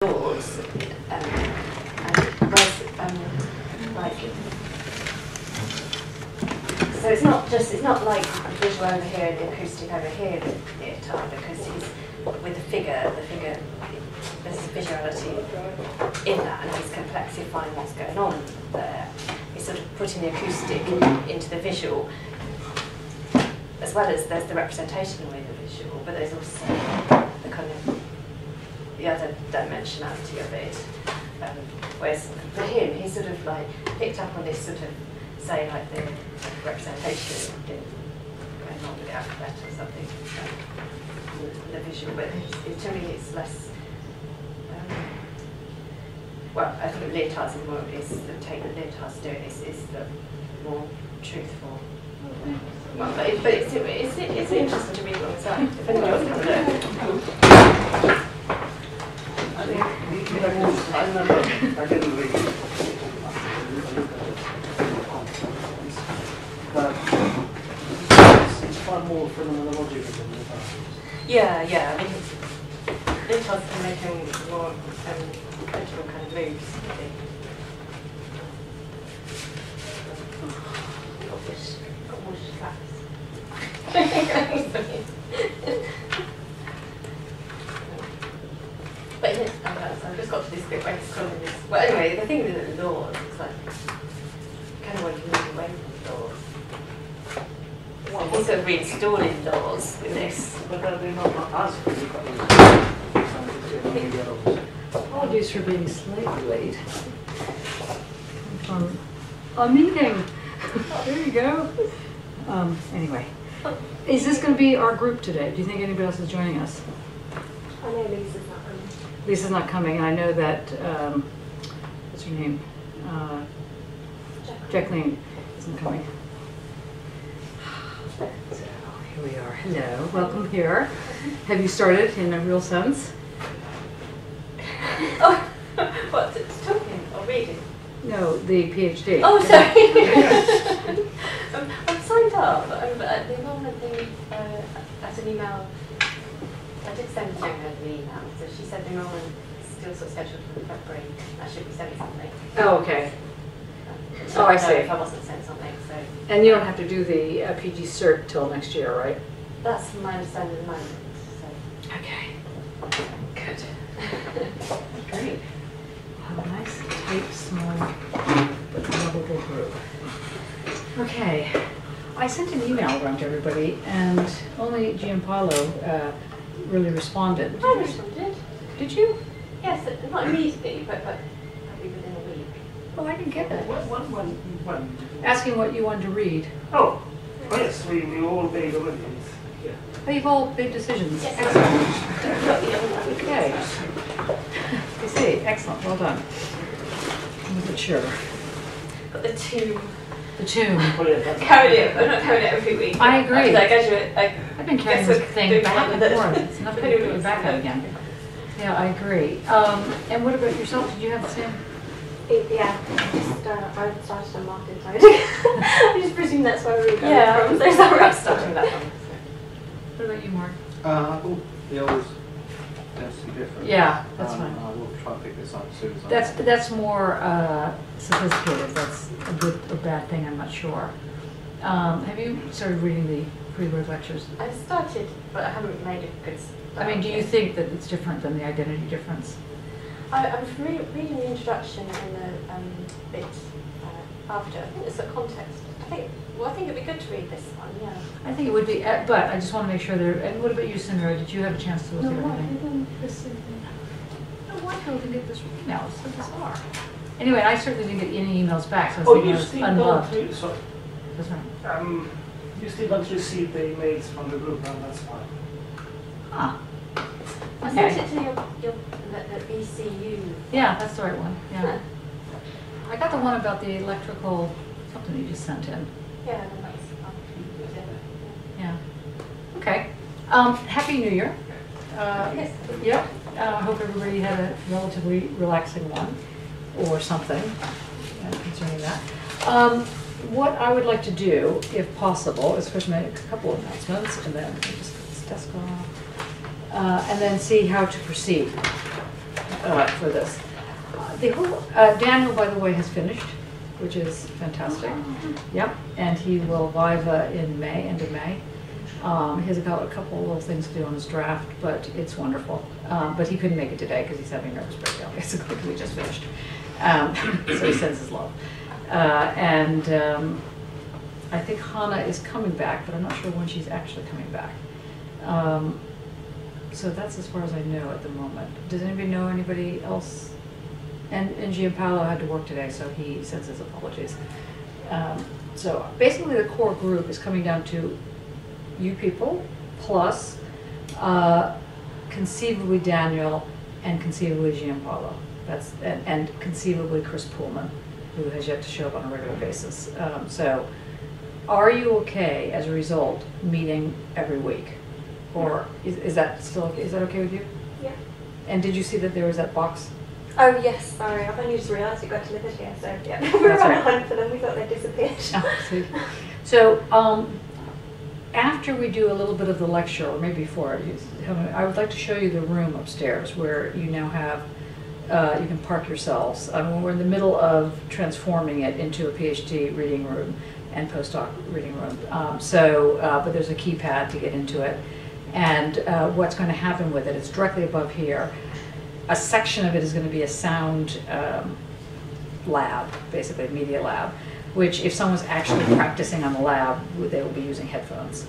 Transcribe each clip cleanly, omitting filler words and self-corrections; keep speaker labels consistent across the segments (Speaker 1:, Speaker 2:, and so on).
Speaker 1: Lords, and whereas, like, so it's not like visual over here and acoustic over here with leotard, because he's with the figure, there's visuality in that, and he's complexifying what's going on there. He's sort of putting the acoustic into the visual, as well as there's the representation with the visual, but there's also the kind of the other dimensionality of it. Whereas for him, he sort of like picked up on this sort of, say, like the representation going on with the alphabet or something, the visual, but to me it's less. Well, I think leotards is more, the take that leotards do is the more truthful. Well, but it's interesting to read alongside. If anyone wants to have a look.
Speaker 2: I remember I didn't read it. But it's far more phenomenological than the past.
Speaker 1: Yeah. I mean, leotards can make more critical kind of moves, I think. But yeah, I've just got to this bit where it's calling this. Well, anyway, the thing with the laws, it's like kind of want to move away from laws. Well, he's sort of reinstalling laws with this.
Speaker 2: But they're not as critical.
Speaker 3: Apologies for being slightly late. From a meeting. There you go. Anyway, is this going to be our group today? Do you think anybody else is joining us?
Speaker 4: I know Lisa's not coming.
Speaker 3: Lisa's not coming, and I know that, what's her name? Jacqueline isn't coming. So here we are. Hello, welcome here. Have you started in a real sense?
Speaker 1: Oh, what, talking or reading?
Speaker 3: No, the PhD.
Speaker 1: Oh, sorry. I'm signed up. The enrollment thing, as an email, I did send Jane an email, so she said the enrollment is still sort of scheduled for February. I should be sending something.
Speaker 3: Oh, okay.
Speaker 1: So
Speaker 3: Oh, I see.
Speaker 1: if I wasn't sending something, so.
Speaker 3: And you don't have to do the PG cert till next year, right?
Speaker 1: That's my understanding at the moment. So.
Speaker 3: Okay. Good. Great. Have a nice, tight, small, but lovable group. Okay. I sent an email around to everybody, and only Gianpaolo really responded.
Speaker 1: I responded.
Speaker 3: Did you?
Speaker 1: Yes, not immediately, but probably within a week.
Speaker 3: Oh, I didn't get that.
Speaker 2: When?
Speaker 3: Asking what you wanted to read.
Speaker 2: Oh, yes, we all made already. Yeah.
Speaker 3: Oh, you've all made decisions.
Speaker 1: Yes.
Speaker 3: Excellent. Okay. I see. Excellent. Well done. I wasn't sure.
Speaker 1: Got the tomb.
Speaker 3: The tomb.
Speaker 2: Oh, yeah, that's
Speaker 1: Carry it. I'm not carrying it every week.
Speaker 3: I agree.
Speaker 1: I've
Speaker 3: been carrying this thing back and forth. It's enough to put it back out again. Yeah, I agree. And what about yourself? Did you have the same?
Speaker 4: Yeah, I started on marketing side. I just presume that's where we were going from.
Speaker 1: There's that where I'm starting that one.
Speaker 3: What about you, Mark?
Speaker 5: The others tends to be different.
Speaker 3: Yeah, that's fine.
Speaker 5: I will try and pick this up as soon as I
Speaker 3: That's more sophisticated. That's a good or bad thing, I'm not sure. Have you started reading the pre-word lectures?
Speaker 1: I started, but I haven't made a good start.
Speaker 3: I mean, do you think that it's different than the identity difference?
Speaker 1: I'm reading the introduction and the bit after. I think it's a context. I think it'd be good to read this one, yeah.
Speaker 3: I think it would be, but I just want to make sure there. And what about you, Samira? Did you have a chance to look at everything?
Speaker 4: I didn't receive it.
Speaker 3: Oh, why didn't get this email? It's so bizarre. Anyway, I certainly didn't get any emails back, so I was thinking I was unloved.
Speaker 2: Sorry.
Speaker 3: That's right.
Speaker 2: You still don't receive the emails from the group, and that's fine.
Speaker 3: Ah.
Speaker 1: I
Speaker 3: Okay.
Speaker 1: sent it to the BCU.
Speaker 3: Yeah, that's the right one. Yeah. I got the one about the electrical something you just sent in.
Speaker 1: Yeah, that's
Speaker 3: Yeah. Okay. Happy New Year.
Speaker 1: yes.
Speaker 3: Yep. I hope everybody had a relatively relaxing one or something concerning that. What I would like to do, if possible, is first make a couple of announcements and then just put this desk off, and then see how to proceed. for this. The whole, Daniel, by the way, has finished, which is fantastic. Yep, and he will viva in May, end of May. He has got a couple of little things to do on his draft, but it's wonderful. But he couldn't make it today because he's having a nervous breakdown, basically, because we just finished. So he sends his love. I think Hannah is coming back, but I'm not sure when she's actually coming back. So that's as far as I know at the moment. Does anybody know anybody else? And Gianpaolo had to work today, so he sends his apologies. So basically the core group is coming down to you people, plus conceivably Daniel and conceivably Gianpaolo. That's, and conceivably Chris Pullman, who has yet to show up on a regular basis. So are you okay, as a result, meeting every week? Or is that still, is that okay with you?
Speaker 4: Yeah.
Speaker 3: And did you see that there was that box?
Speaker 4: Oh yes, sorry, I've only just realised it got delivered here, so yeah. We were on the hunt for them, we thought they disappeared.
Speaker 3: Oh, so after we do a little bit of the lecture, or maybe before, I would like to show you the room upstairs where you now have, you can park yourselves. We're in the middle of transforming it into a PhD reading room and postdoc reading room. But there's a keypad to get into it. And what's going to happen with it, it's directly above here. A section of it is going to be a sound lab, basically a media lab, which if someone's actually practicing on the lab, they will be using headphones.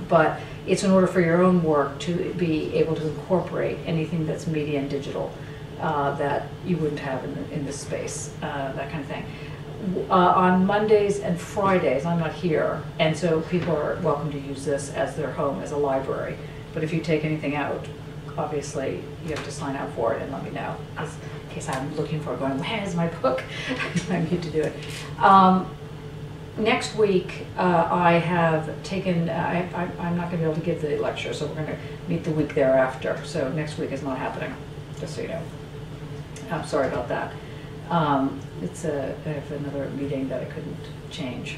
Speaker 3: But it's in order for your own work to be able to incorporate anything that's media and digital that you wouldn't have in this space, that kind of thing. On Mondays and Fridays, I'm not here, and so people are welcome to use this as their home, as a library. But if you take anything out, obviously you have to sign out for it and let me know, in case I'm looking for it going, where's my book? I need to do it. Next week, I have taken, I'm not going to be able to give the lecture, so we're going to meet the week thereafter. So next week is not happening, just so you know. I'm sorry about that. I have another meeting that I couldn't change.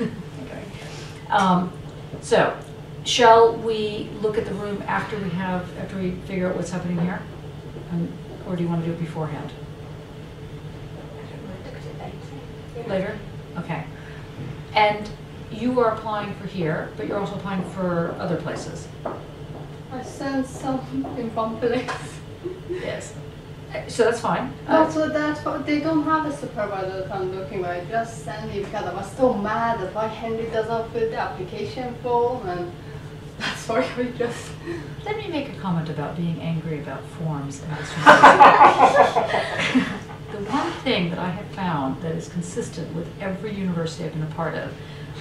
Speaker 3: Okay. So, shall we look at the room after we figure out what's happening here? Or do you want to do it beforehand? Later? Okay. And you are applying for here, but you're also applying for other places.
Speaker 6: I sent some from place.
Speaker 3: Yes. So that's fine.
Speaker 6: So they don't have a supervisor that I'm looking for. I just sent it because I was so mad that why Henry doesn't fill the application form, and that's why we just...
Speaker 3: Let me make a comment about being angry about forms. The one thing that I have found that is consistent with every university I've been a part of,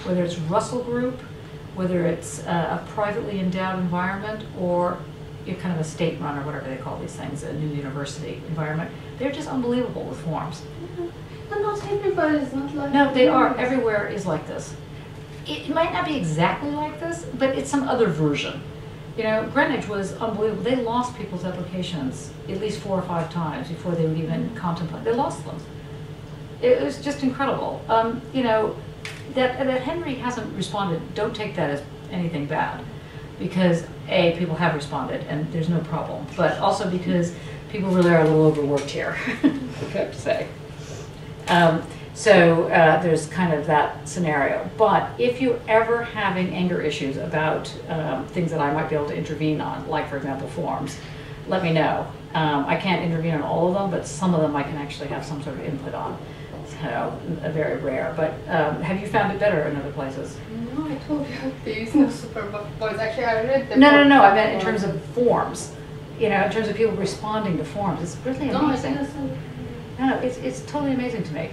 Speaker 3: whether it's Russell Group, whether it's a privately endowed environment, or you're kind of a state run or whatever they call these things, a new university environment, they're just unbelievable with forms.
Speaker 6: And not everybody is not like
Speaker 3: No, they are. Everywhere is like this. It might not be exactly like this, but it's some other version. You know, Greenwich was unbelievable. They lost people's applications at least 4 or 5 times before they would even contemplate. They lost them. It was just incredible. You know, that Henry hasn't responded, don't take that as anything bad. Because A, people have responded and there's no problem, but also because people really are a little overworked here, I have to say. There's kind of that scenario. But if you're ever having anger issues about things that I might be able to intervene on, like for example forms, let me know. I can't intervene on all of them, but some of them I can actually have some sort of input on. So, very rare. But have you found it better in other places?
Speaker 6: No, I told you there is no supervisor. Actually, I read the...
Speaker 3: No, I meant in terms of forms. You know, in terms of people responding to forms. It's really amazing. No, it's totally amazing to me.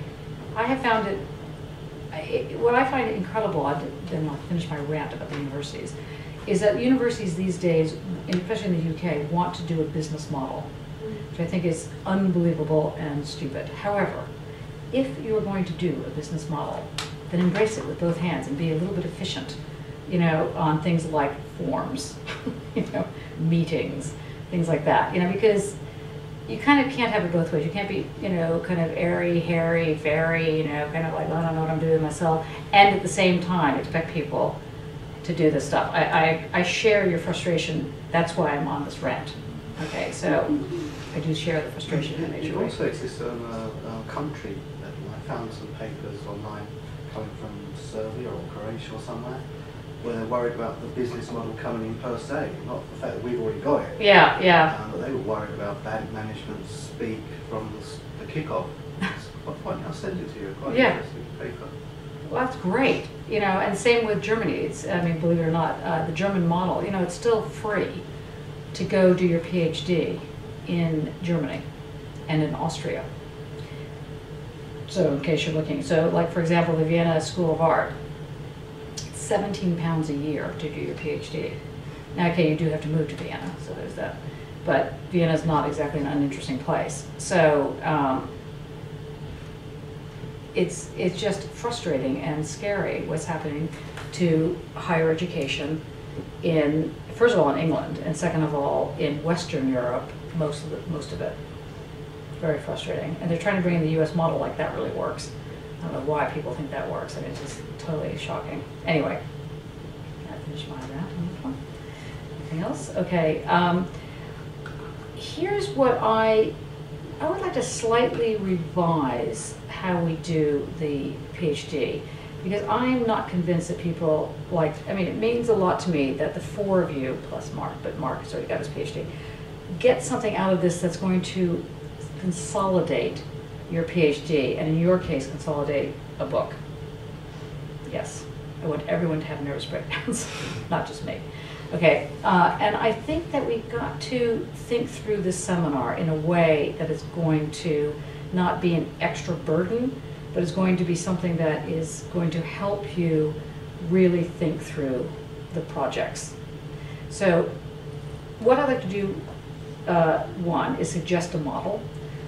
Speaker 3: I have found it, what I find incredible, then I'll finish my rant about the universities, is that universities these days, especially in the UK, want to do a business model, which I think is unbelievable and stupid. However, if you're going to do a business model, then embrace it with both hands and be a little bit efficient, you know, on things like forms, you know, meetings, things like that, you know, because you kind of can't have it both ways. You can't be, you know, kind of airy, hairy, fairy, you know, kind of like, I don't know what I'm doing myself, and at the same time expect people to do this stuff. I share your frustration. That's why I'm on this rant. Okay, so I do share the frustration in
Speaker 5: It
Speaker 3: nature.
Speaker 5: also exists on a country level. I found some papers online coming from Serbia or Croatia or somewhere, where they're worried about the business model coming in per se, not the fact that we've already got it.
Speaker 3: Yeah, yeah.
Speaker 5: But they were worried about bad management speak from the kickoff. It's quite funny. I'll send it to you. Quite
Speaker 3: Yeah.
Speaker 5: interesting paper.
Speaker 3: Well, that's great. You know, and same with Germany. It's, I mean, believe it or not, the German model, you know, it's still free to go do your PhD in Germany and in Austria. So in case you're looking, so like for example, the Vienna School of Art, it's 17 pounds a year to do your PhD. Now, okay, you do have to move to Vienna, so there's that. But Vienna is not exactly an uninteresting place. So it's just frustrating and scary what's happening to higher education in, first of all, in England, and second of all, in Western Europe, most of it. Very frustrating. And they're trying to bring in the US model like that really works. I don't know why people think that works. I mean, it's just totally shocking. Anyway, can I finish my rant on this one? Anything else? Okay. Here's what I would like to slightly revise how we do the PhD, because I'm not convinced that people like, I mean, it means a lot to me that the four of you, plus Mark, but Mark has already got his PhD, get something out of this that's going to consolidate your PhD, and in your case, consolidate a book. Yes, I want everyone to have nervous breakdowns, not just me. Okay, and I think that we've got to think through this seminar in a way that is going to not be an extra burden, but is going to be something that is going to help you really think through the projects. So what I'd like to do, one, is suggest a model.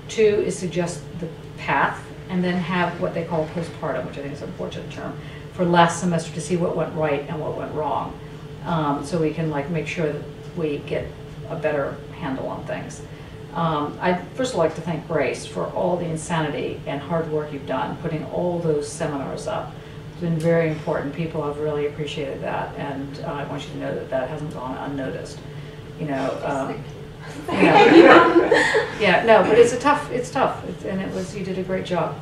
Speaker 3: Two is suggest the path, and then have what they call postpartum, which I think is an unfortunate term, for last semester to see what went right and what went wrong. So we can like make sure that we get a better handle on things. I'd first like to thank Grace for all the insanity and hard work you've done, putting all those seminars up. It's been very important. People have really appreciated that, and I want you to know that that hasn't gone unnoticed. You know, yeah, no, but it's tough, and it was, you did a great job.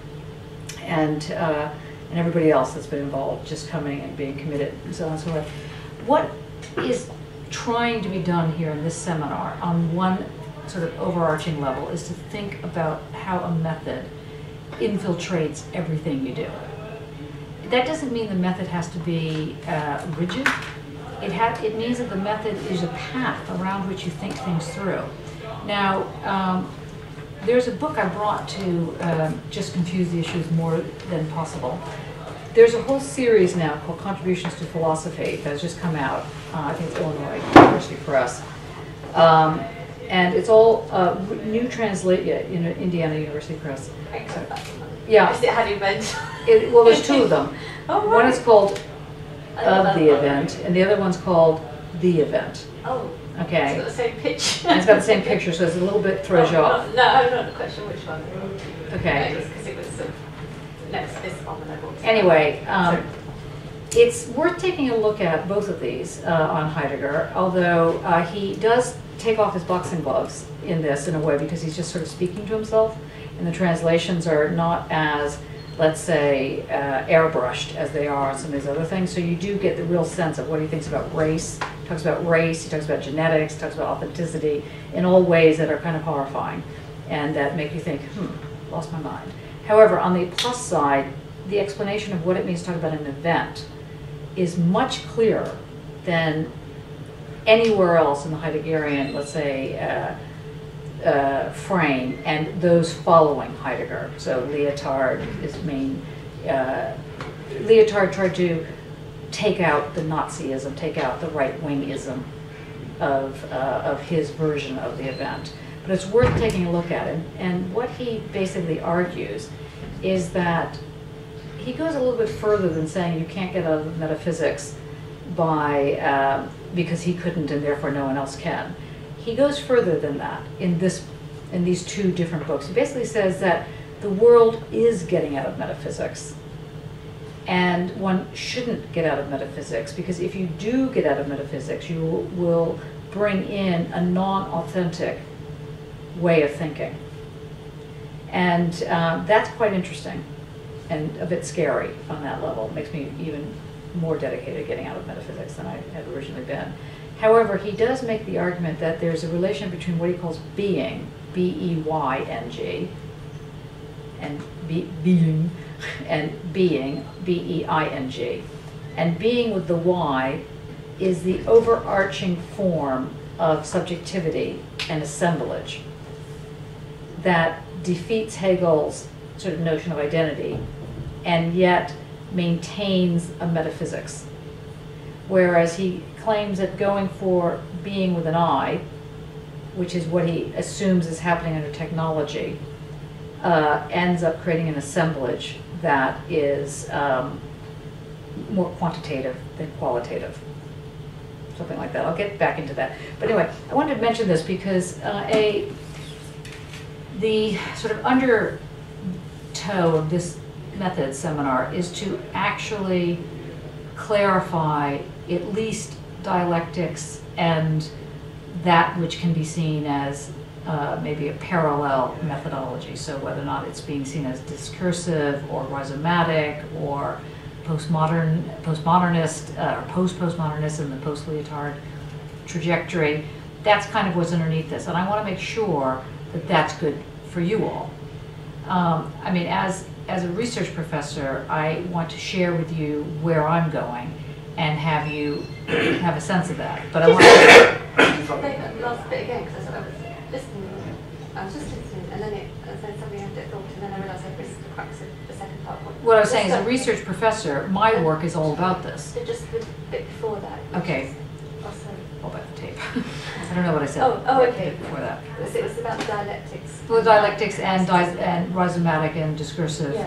Speaker 3: And everybody else that's been involved, just coming and being committed, and so on and so forth. What is trying to be done here in this seminar on one sort of overarching level is to think about how a method infiltrates everything you do. That doesn't mean the method has to be rigid. It means that the method is a path around which you think things through. Now, there's a book I brought to just confuse the issues more than possible. There's a whole series now called Contributions to Philosophy that has just come out. I think it's Illinois University Press. And it's all new Indiana University Press. Yeah.
Speaker 1: How do you meant?
Speaker 3: Well, there's two of them.
Speaker 1: Oh, right.
Speaker 3: One is called Of the Event, and the other one's called The Event.
Speaker 1: Oh.
Speaker 3: Okay.
Speaker 1: It's got the same picture.
Speaker 3: And it's got the same picture, so it's a little bit throws you off.
Speaker 1: No, I don't question which one.
Speaker 3: Okay.
Speaker 1: Because it was next to this on the level.
Speaker 3: Anyway, it's worth taking a look at both of these on Heidegger, although he does take off his boxing gloves in this in a way because he's just sort of speaking to himself, and the translations are not as, let's say, airbrushed as they are on some of these other things. So you do get the real sense of what he thinks about race. He talks about race, he talks about genetics, he talks about authenticity in all ways that are kind of horrifying and that make you think, lost my mind. However, on the plus side, the explanation of what it means to talk about an event is much clearer than anywhere else in the Heideggerian, let's say, frame, and those following Heidegger. So Lyotard is main. Lyotard tried to take out the Nazism, take out the right-wingism of his version of the event. But it's worth taking a look at it. And what he basically argues is that he goes a little bit further than saying you can't get out of metaphysics by because he couldn't and therefore no one else can. He goes further than that in these two different books. He basically says that the world is getting out of metaphysics, and one shouldn't get out of metaphysics, because if you do get out of metaphysics, you will bring in a non-authentic way of thinking. And that's quite interesting and a bit scary on that level. It makes me even more dedicated to getting out of metaphysics than I had originally been. However, he does make the argument that there's a relation between what he calls being, B-E-Y-N-G, and being, and being, B-E-I-N-G. And being with the Y is the overarching form of subjectivity and assemblage that defeats Hegel's sort of notion of identity and yet maintains a metaphysics. Whereas he claims that going for being with an I, which is what he assumes is happening under technology, ends up creating an assemblage that is more quantitative than qualitative. Something like that. I'll get back into that. But anyway, I wanted to mention this because the sort of undertow of this method seminar is to actually clarify at least dialectics and that which can be seen as maybe a parallel methodology. So whether or not it's being seen as discursive or rhizomatic or postmodernist or post-postmodernist in the post-Lyotard trajectory, that's kind of what's underneath this. And I want to make sure that that's good for you all. I mean, as a research professor, I want to share with you where I'm going and have you have a sense of that. But I want to
Speaker 1: say that last bit again, because I was listening. I was just listening, and then something had a thought, and then I realised I missed the crux of the second part.
Speaker 3: What I was saying, as a research professor, my work is all about this.
Speaker 1: So just the bit before that.
Speaker 3: Okay.
Speaker 1: Also.
Speaker 3: Hold back the tape. I don't know what I said.
Speaker 1: Oh, okay.
Speaker 3: Before that.
Speaker 1: It was about the dialectics.
Speaker 3: Well, dialectics and rhizomatic and discursive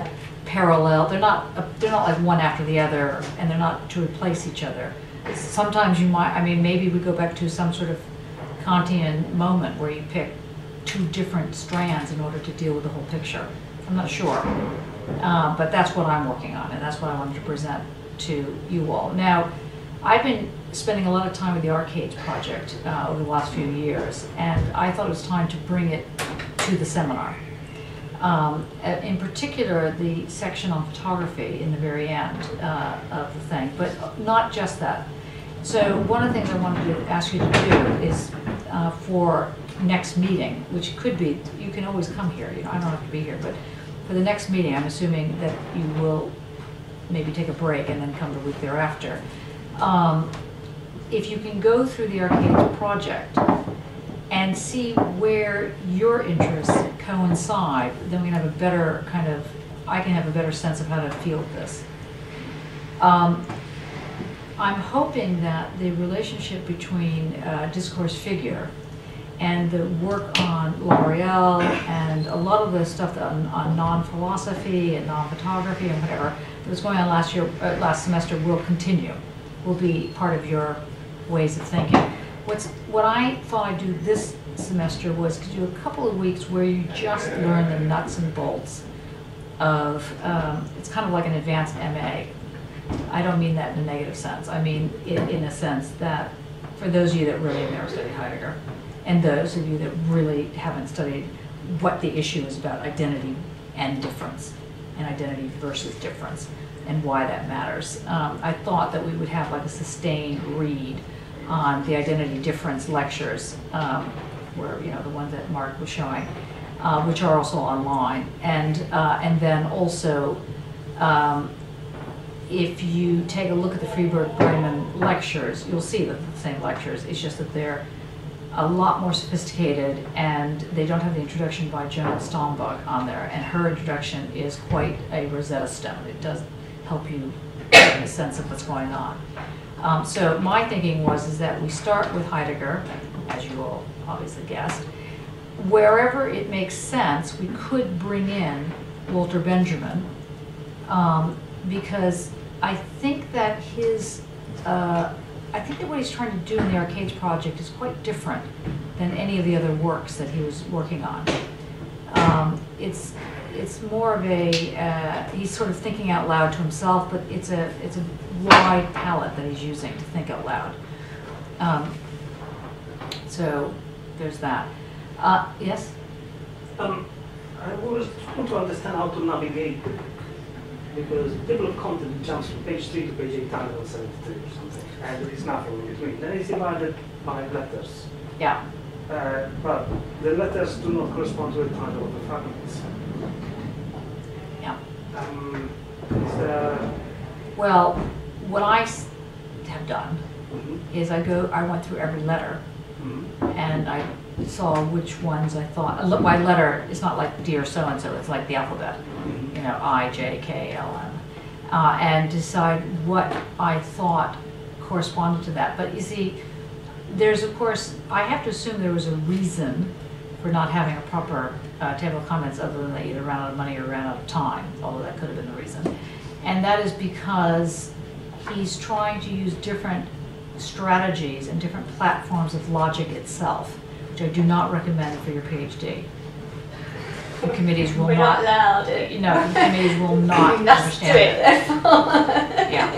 Speaker 3: parallel. They're not like one after the other, and they're not to replace each other. Sometimes you might. I mean, maybe we go back to some sort of Kantian moment where you pick two different strands in order to deal with the whole picture. I'm not sure, but that's what I'm working on, and that's what I wanted to present to you all. Now, I've been spending a lot of time with the Arcades project over the last few years, and I thought it was time to bring it to the seminar. In particular, the section on photography in the very end of the thing, but not just that. So one of the things I wanted to ask you to do is for next meeting, which could be, you can always come here, you know, I don't have to be here, but for the next meeting, I'm assuming that you will maybe take a break and then come the week thereafter. If you can go through the Arcades project and see where your interests coincide, then we can have a better kind of, I can have a better sense of how to field this. I'm hoping that the relationship between discourse figure and the work on L'Oreal and a lot of the stuff on non-philosophy and non-photography and whatever that was going on last semester will continue, will be part of your ways of thinking. What I thought I'd do this semester was to do a couple of weeks where you just learn the nuts and bolts of, it's kind of like an advanced MA. I don't mean that in a negative sense. I mean in a sense that for those of you that really have never studied Heidegger, and those of you that really haven't studied what the issue is about identity and difference, and identity versus difference, and why that matters. I thought that we would have like a sustained read on the identity difference lectures, where, you know, the ones that Mark was showing, which are also online, and then also if you take a look at the Freeberg-Breiman lectures, you'll see that the same lectures. It's just that they're a lot more sophisticated, and they don't have the introduction by Joan Stombaugh on there, and her introduction is quite a Rosetta Stone. It does help you get a sense of what's going on. So my thinking is that we start with Heidegger, as you all obviously guessed. Wherever it makes sense, we could bring in Walter Benjamin, because I think that I think that what he's trying to do in the Arcades project is quite different than any of the other works that he was working on. It's more of a, he's sort of thinking out loud to himself, but it's a wide palette that he's using to think out loud. So there's that. Yes?
Speaker 2: I was trying to understand how to navigate, because table of content jumps from page 3 to page 873 or something, and there is nothing in between. Then it's divided by letters.
Speaker 3: Yeah.
Speaker 2: But the letters do not correspond to the title of the fragments.
Speaker 3: Yeah.
Speaker 2: Is there...
Speaker 3: Well, what I have done is I went through every letter and I saw which ones I thought, look, by letter, it's not like dear so-and-so, it's like the alphabet, you know, I, J, K, L, M, and decide what I thought corresponded to that. But you see, there's of course, I have to assume there was a reason for not having a proper table of contents other than they either ran out of money or ran out of time, although that could have been the reason. And that is because he's trying to use different strategies and different platforms of logic itself, which I do not recommend for your PhD. The committees will
Speaker 4: We're not allowed.
Speaker 3: No, the committees will not understand it. Yeah.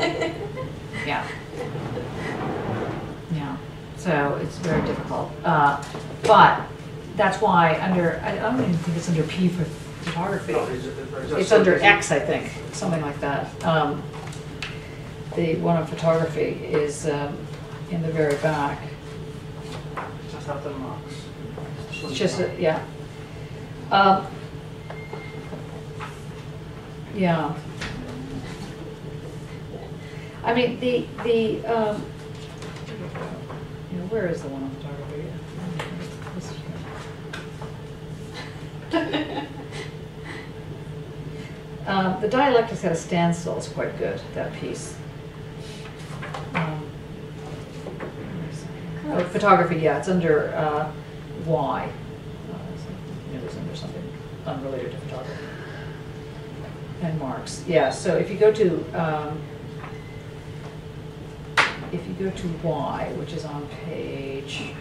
Speaker 3: Yeah. Yeah. So it's very difficult. But that's why I don't even think it's under P for photography.
Speaker 2: No,
Speaker 3: It's under X, I think, something like that. The one on photography is in the very back.
Speaker 2: just after marks.
Speaker 3: It's just, yeah. Yeah. I mean, you know, where is the one on photography? The dialectics at a standstill is quite good, that piece. Photography, yeah, it's under Y. It was under something unrelated to photography. And marks, yeah. So if you go to Y, which is on page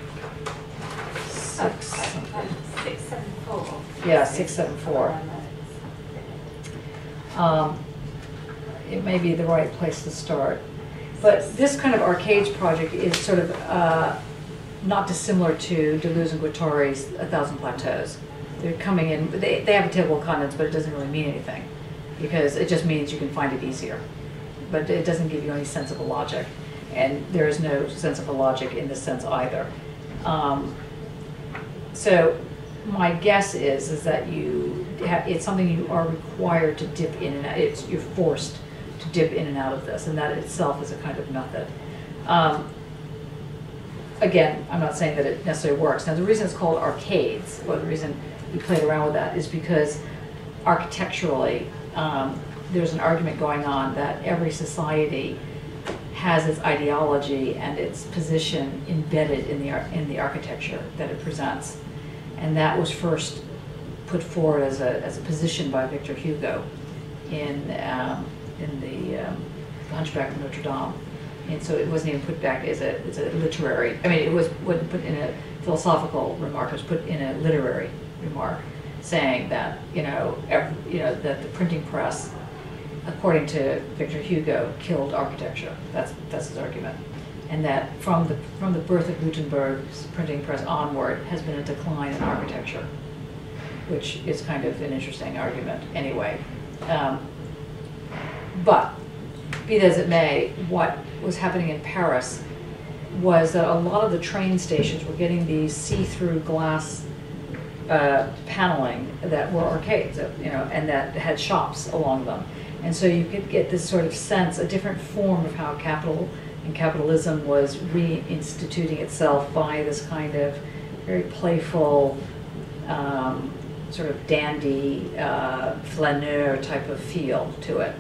Speaker 3: 6 something.
Speaker 4: 674.
Speaker 3: Yeah, 674. It may be the right place to start. But this kind of arcades project is sort of not dissimilar to Deleuze and Guattari's 1,000 Plateaus. They're coming in, they have a table of contents, but it doesn't really mean anything, because it just means you can find it easier. But it doesn't give you any sense of a logic. And there is no sense of a logic in this sense either. So my guess is that it's something you are required to dip in and out. You're forced to dip in and out of this, and that itself is a kind of method. Again, I'm not saying that it necessarily works. Now, the reason it's called arcades, or the reason we played around with that, is because architecturally, there's an argument going on that every society has its ideology and its position embedded in the architecture that it presents, and that was first put forward as a position by Victor Hugo in the Hunchback of Notre Dame. And so it wasn't even put back as a literary, I mean, it wasn't put in a philosophical remark, it was put in a literary remark, saying that, that the printing press, according to Victor Hugo, killed architecture. That's his argument. And that from the birth of Gutenberg's printing press onward has been a decline in architecture, which is kind of an interesting argument anyway. But be that as it may, what was happening in Paris was that a lot of the train stations were getting these see-through glass paneling that were arcades, and that had shops along them. And so you could get this sort of sense, a different form of how capital and capitalism was reinstituting itself by this kind of very playful, sort of dandy, flaneur type of feel to it.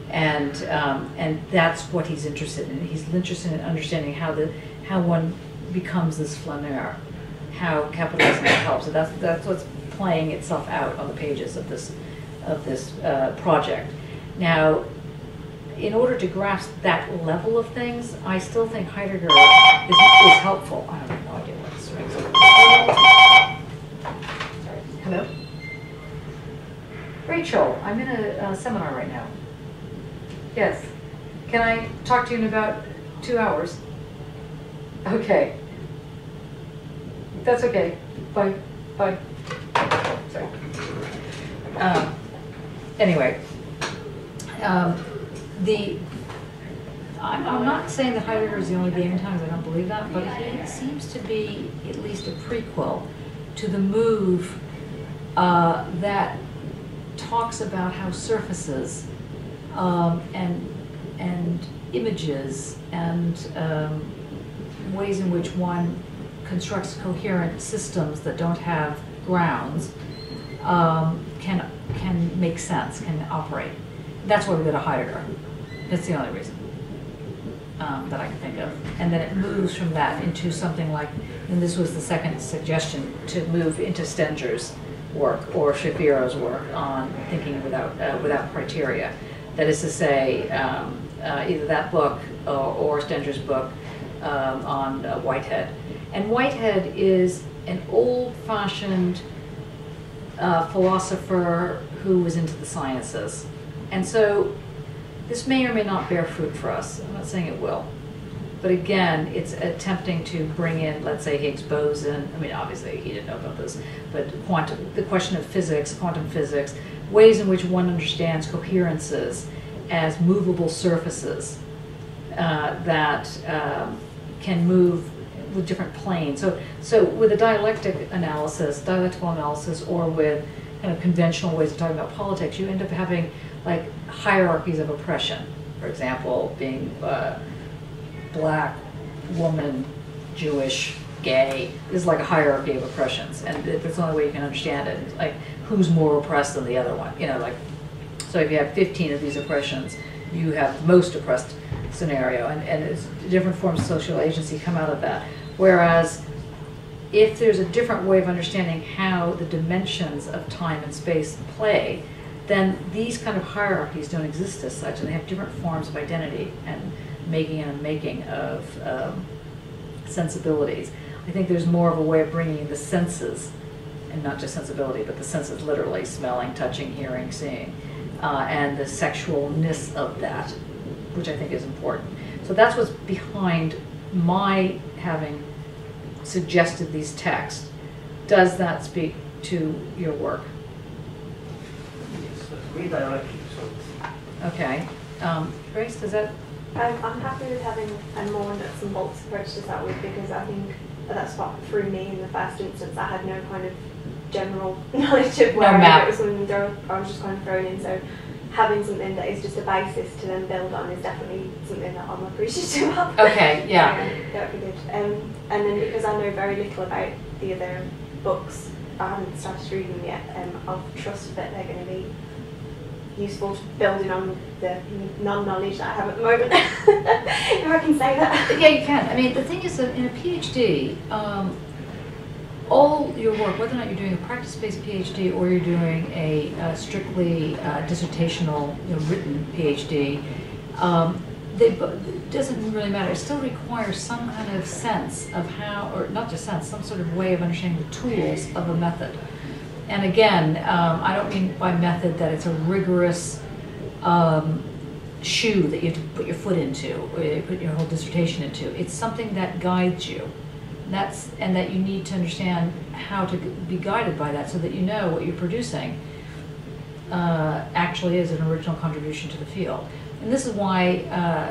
Speaker 3: And that's what he's interested in. He's interested in understanding how one becomes this flaneur, how capitalism helps. So that's what's playing itself out on the pages of this project. Now, in order to grasp that level of things, I still think Heidegger is helpful. I have no idea what this rings. Hello? Rachel, I'm in a seminar right now. Yes. Can I talk to you in about 2 hours? Okay. That's okay. Bye. Sorry. Anyway, I'm not saying that Heidegger is the only game in time, I don't believe that, but he seems to be at least a prequel to the move that talks about how surfaces and images and ways in which one constructs coherent systems that don't have grounds can make sense, can operate. That's why we go to Heidegger. That's the only reason that I can think of. And then it moves from that into something like, and this was the second suggestion, to move into Stenger's work or Shapiro's work on thinking without criteria. That is to say, either that book or Stenger's book on Whitehead. And Whitehead is an old-fashioned philosopher who was into the sciences. And so this may or may not bear fruit for us. I'm not saying it will. But again, it's attempting to bring in, let's say, Higgs boson. I mean, obviously he didn't know about this, but the question of physics, quantum physics, ways in which one understands coherences as movable surfaces that can move with different planes. So with a dialectical analysis, or with kind of conventional ways of talking about politics, you end up having like hierarchies of oppression. For example, being black, woman, Jewish, gay is like a hierarchy of oppressions, and that's the only way you can understand it. It's like who's more oppressed than the other one, you know, like, so if you have 15 of these oppressions, you have the most oppressed scenario, and it's different forms of social agency come out of that. Whereas if there's a different way of understanding how the dimensions of time and space play, then these kind of hierarchies don't exist as such, and they have different forms of identity and making and unmaking of sensibilities. I think there's more of a way of bringing in the senses, and not just sensibility, but the senses literally, smelling, touching, hearing, seeing, and the sexualness of that, which I think is important. So that's what's behind my having suggested these texts. Does that speak to your work?
Speaker 2: Yes, me directly. So.
Speaker 3: Okay. Grace, does that?
Speaker 4: I'm happy with having a more nuts and bolts approach to start with, because I think that's what threw me in the first instance. I had no kind of general knowledge of where it was something I was just kind of thrown in. So having something that is just a basis to then build on is definitely something that I'm appreciative of.
Speaker 3: Okay, yeah.
Speaker 4: That would be good. And then because I know very little about the other books, I haven't started reading them yet, I'll trust that they're going to be useful building on the non-knowledge that I have at the moment, if I can say that.
Speaker 3: Yeah, you can. I mean, the thing is that in a PhD, all your work, whether or not you're doing a practice-based PhD or you're doing a strictly dissertational, written PhD, it doesn't really matter. It still requires some kind of sense of how, or not just sense, some sort of way of understanding the tools of a method. And again, I don't mean by method that it's a rigorous shoe that you have to put your foot into, or you put your whole dissertation into. It's something that guides you. And that you need to understand how to be guided by that, so that you know what you're producing actually is an original contribution to the field. And this is why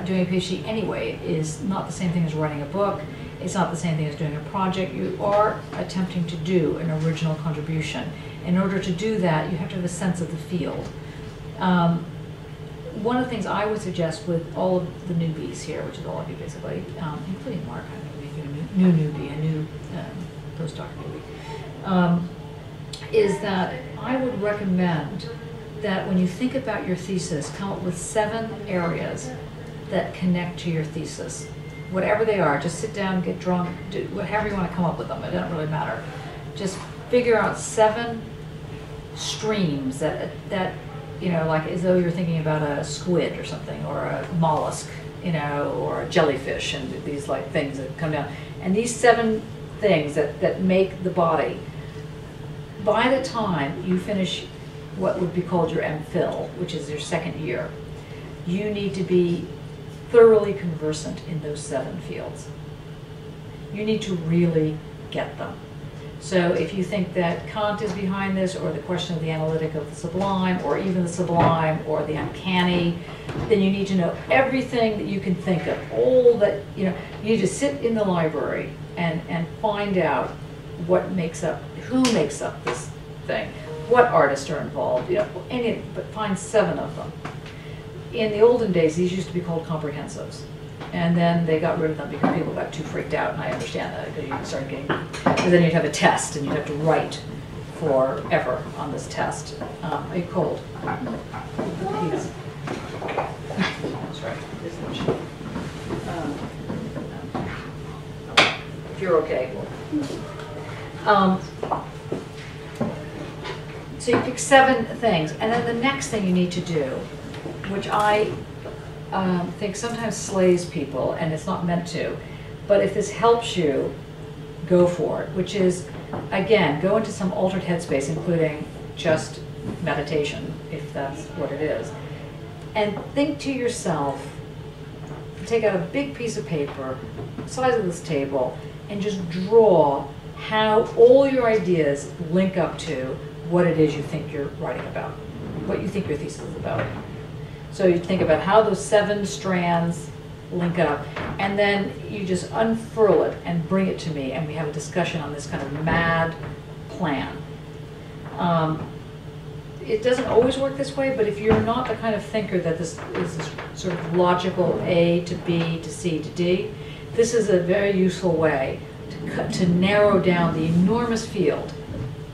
Speaker 3: doing a PhD anyway is not the same thing as writing a book. It's not the same thing as doing a project. You are attempting to do an original contribution. In order to do that, you have to have a sense of the field. One of the things I would suggest with all of the newbies here, which is all of you basically, including Mark, I know you're a new newbie, a new postdoc newbie, is that I would recommend that when you think about your thesis, come up with 7 areas that connect to your thesis. Whatever they are, just sit down, get drunk, do whatever you want to come up with them. It doesn't really matter. Just figure out 7 streams that like as though you're thinking about a squid or something, or a mollusk, or a jellyfish, and these like things that come down. And these 7 things that make the body, by the time you finish what would be called your MPhil, which is your 2nd year, you need to be thoroughly conversant in those 7 fields. You need to really get them. So if you think that Kant is behind this, or the question of the analytic of the sublime, or even the sublime, or the uncanny, then you need to know everything that you can think of. All that, you need to sit in the library and find out what makes up, who makes up this thing, what artists are involved, but find 7 of them. In the olden days, these used to be called comprehensives. And then they got rid of them because people got too freaked out, and I understand that, because you start getting, because then you'd have a test, and you'd have to write forever on this test. Are you cold? Please. That's right. If you're okay. So you pick 7 things, and then the next thing you need to do, which I think sometimes slays people, and it's not meant to, but if this helps you, go for it, which is, again, go into some altered headspace, including just meditation, if that's what it is, and think to yourself, take out a big piece of paper, size of this table, and just draw how all your ideas link up to what it is you think you're writing about, what you think your thesis is about. So you think about how those 7 strands link up, and then you just unfurl it and bring it to me, and we have a discussion on this kind of mad plan. It doesn't always work this way, but if you're not the kind of thinker that this is this sort of logical A to B to C to D, this is a very useful way to narrow down the enormous field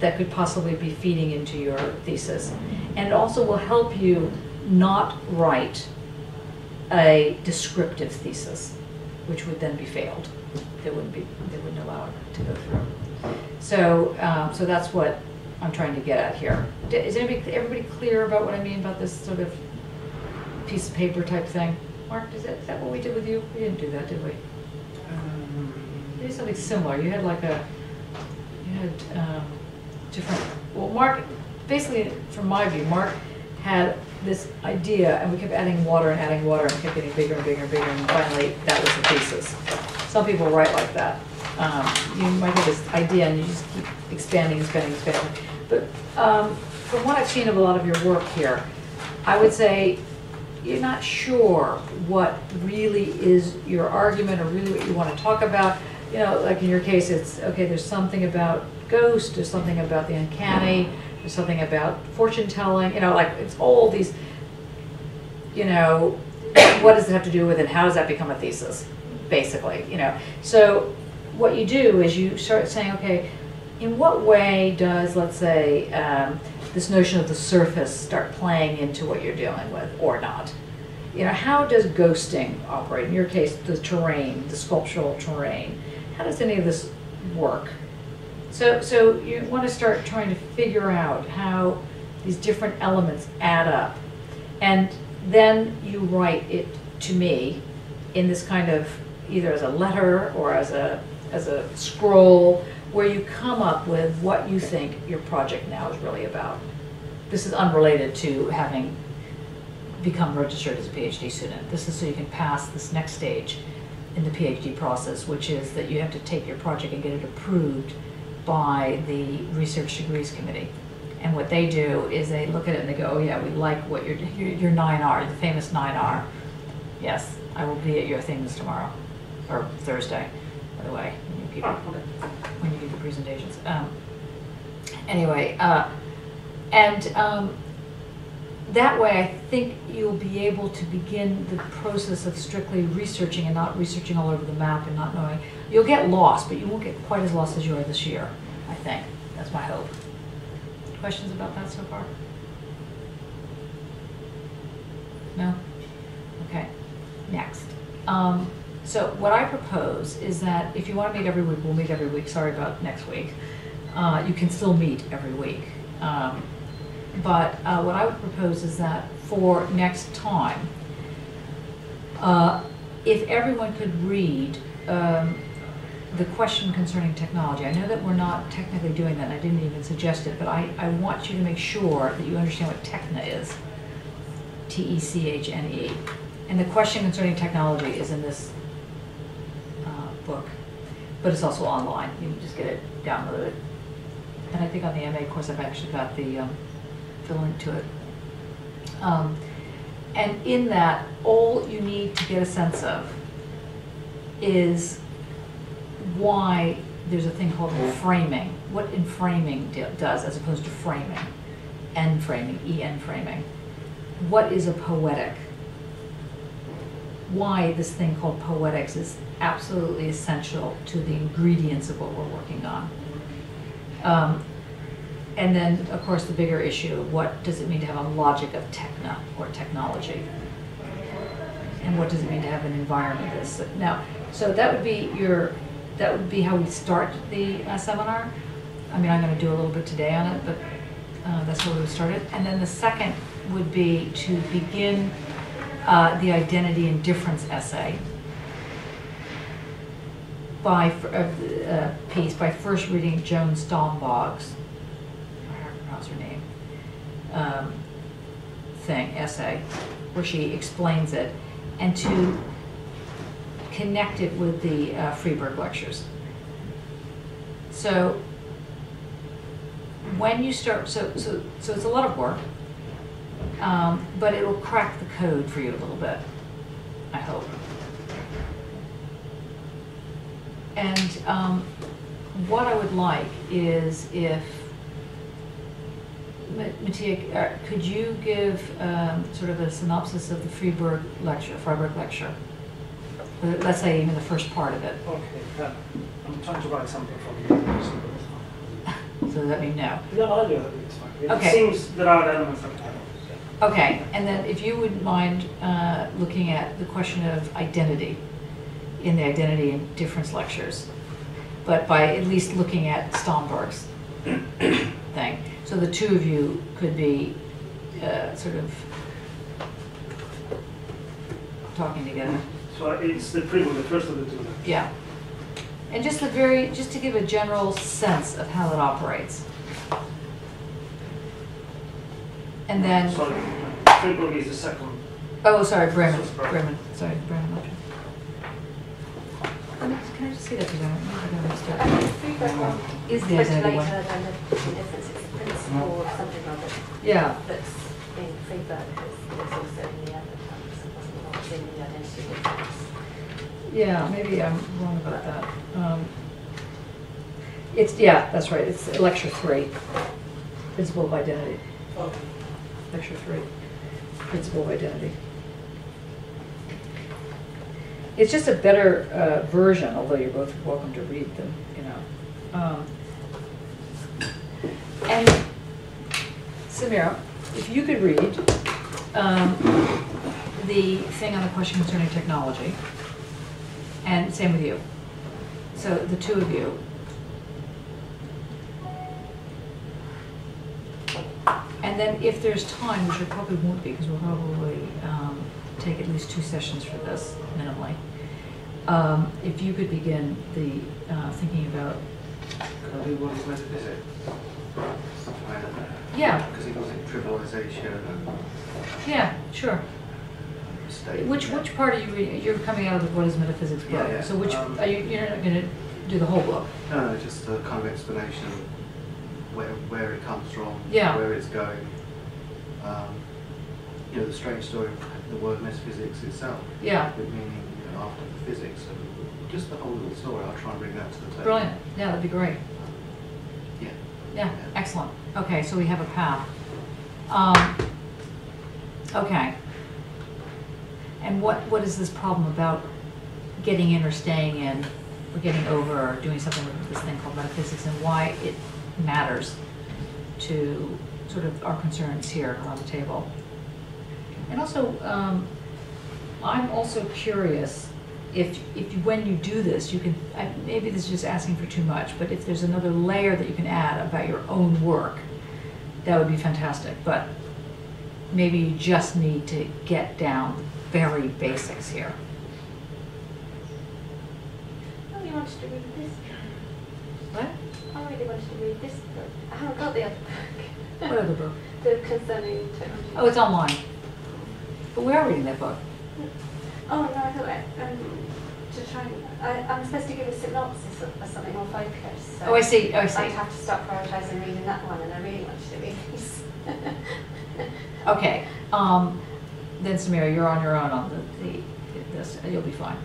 Speaker 3: that could possibly be feeding into your thesis. And it also will help you not write a descriptive thesis, which would then be failed. They wouldn't allow it to go through. So, so that's what I'm trying to get at here. Is everybody clear about what I mean about this sort of piece of paper type thing? Mark, is that what we did with you? We didn't do that, did we? We did something similar. You had like different. Well, Mark, basically, from my view, Mark had this idea, and we kept adding water, and we kept getting bigger and bigger and bigger, and finally that was the thesis. Some people write like that. You might have this idea, and you just keep expanding. But from what I've seen of a lot of your work here, I would say you're not sure what really is your argument or really what you want to talk about. Like in your case, it's, okay, there's something about ghost, there's something about the uncanny, there's something about fortune telling, like it's all these, what does it have to do with it? How does that become a thesis, basically, So what you do is you start saying, okay, in what way does, let's say, this notion of the surface start playing into what you're dealing with, or not? How does ghosting operate? In your case, the terrain, the sculptural terrain. How does any of this work? So you want to start trying to figure out how these different elements add up. And then you write it to me in this kind of, either as a letter or as a scroll, where you come up with what you think your project now is really about. This is unrelated to having become registered as a PhD student. This is so you can pass this next stage in the PhD process, which is that you have to take your project and get it approved by the Research Degrees Committee. And what they do is they look at it and they go, oh yeah, we like what your 9R, the famous 9R. Yes, I will be at your things tomorrow, or Thursday, by the way, when you do the presentations. That way, I think you'll be able to begin the process of strictly researching and not researching all over the map and not knowing. You'll get lost, but you won't get quite as lost as you are this year, I think. That's my hope. Questions about that so far? No? Okay. Next. So what I propose is that if you want to meet every week, we'll meet every week. Sorry about next week. You can still meet every week. But what I would propose is that for next time, if everyone could read the question concerning technology. I know that we're not technically doing that, and I didn't even suggest it, but I want you to make sure that you understand what techna is. T-E-C-H-N-E. And the question concerning technology is in this book, but it's also online. You can just get it downloaded. I think on the MA course I've actually got the link to it. And in that, all you need to get a sense of is why there's a thing called framing. What inframing does as opposed to framing. N framing, EN framing. What is a poetic? Why this thing called poetics is absolutely essential to the ingredients of what we're working on. And then, of course, the bigger issue, what does it mean to have a logic of techno or technology? And what does it mean to have an environment that's now, so that would be how we start the seminar. I mean, I'm going to do a little bit today on it, but that's how we would start it. And then the second would be to begin the identity and difference essay by piece by first reading Joan Stalmbog's, I don't pronounce her name, essay, where she explains it, and to connect it with the Freeburg lectures. So when you start, so it's a lot of work, but it'll crack the code for you a little bit, I hope. And what I would like is if, Mattia, could you give sort of a synopsis of the Freiburg lecture? Let's say even the first part of it.
Speaker 2: Okay, I'm trying to write something for you.
Speaker 3: So does that mean no?
Speaker 2: No, I'll do it. It's fine.
Speaker 3: Okay.
Speaker 2: It seems there are elements that I don't.
Speaker 3: Okay, and then if you would mind looking at the question of identity in the identity and difference lectures, but by at least looking at Stalmbog's thing. So the two of you could be sort of talking together.
Speaker 2: So it's the Freeburg, the first of the two.
Speaker 3: Yeah. And just to give a general sense of how it operates. And then,
Speaker 2: Sorry, Freeburg is the second.
Speaker 3: oh, sorry, Bremen. Sorry, Bremen lecture. Can I just see that because I don't understand.
Speaker 1: Freeburg one
Speaker 3: Is the
Speaker 1: much
Speaker 3: identity
Speaker 1: later
Speaker 3: one?
Speaker 1: than the difference. It's the principle or something or other
Speaker 3: Yeah.
Speaker 1: that's in Freeburg that's also in the other ones. It wasn't what's in the identity difference.
Speaker 3: Yeah, maybe I'm wrong about that. Yeah, that's right. It's lecture 3, principle of identity.
Speaker 2: Okay.
Speaker 3: Lecture 3, principle of identity. It's just a better version, although you're both welcome to read them, you know. And Samira, if you could read the thing on the question concerning technology, and same with you. So the two of you. And then if there's time, which there probably won't be, because we'll probably take at least 2 sessions for this, minimally. If you could begin the thinking about...
Speaker 5: Can I do what is metaphysics?
Speaker 3: Yeah.
Speaker 5: Because it was in trivialization and
Speaker 3: Yeah, sure.
Speaker 5: mistake.
Speaker 3: Which part are you reading? You're coming out of the What is Metaphysics book.
Speaker 5: Yeah.
Speaker 3: So which, you're not going to do the whole book?
Speaker 5: No, just a kind of explanation of where it comes from,
Speaker 3: Yeah.
Speaker 5: where it's going. You know, the strange story of the word metaphysics itself.
Speaker 3: Yeah.
Speaker 5: With meaning, you know, after the physics, and just the whole little story. I'll try and bring that to the table.
Speaker 3: Brilliant. Yeah, that'd be great.
Speaker 5: Yeah.
Speaker 3: Yeah, excellent. Okay, so we have a path. Okay. And what is this problem about getting in or staying in, or getting over, or doing something with this thing called metaphysics, and why it matters to sort of our concerns here around the table? And also, I'm also curious if when you do this, you can, maybe this is just asking for too much, but if there's another layer that you can add about your own work, that would be fantastic. But maybe you just need to get down the very basics here.
Speaker 1: I really wanted to read this.
Speaker 3: What?
Speaker 1: I really wanted to read this book. I haven't got the other book.
Speaker 3: What other book?
Speaker 1: The concerning technology.
Speaker 3: Oh, it's online. But we are reading that book.
Speaker 1: Oh no, I thought to try and, I'm supposed to give a synopsis of something more focused. So
Speaker 3: Oh, I see. Oh, I see.
Speaker 1: I'd have to start prioritising reading that one, and I really wanted to read these.
Speaker 3: Okay. Then Samira, you're on your own on this. You'll be fine.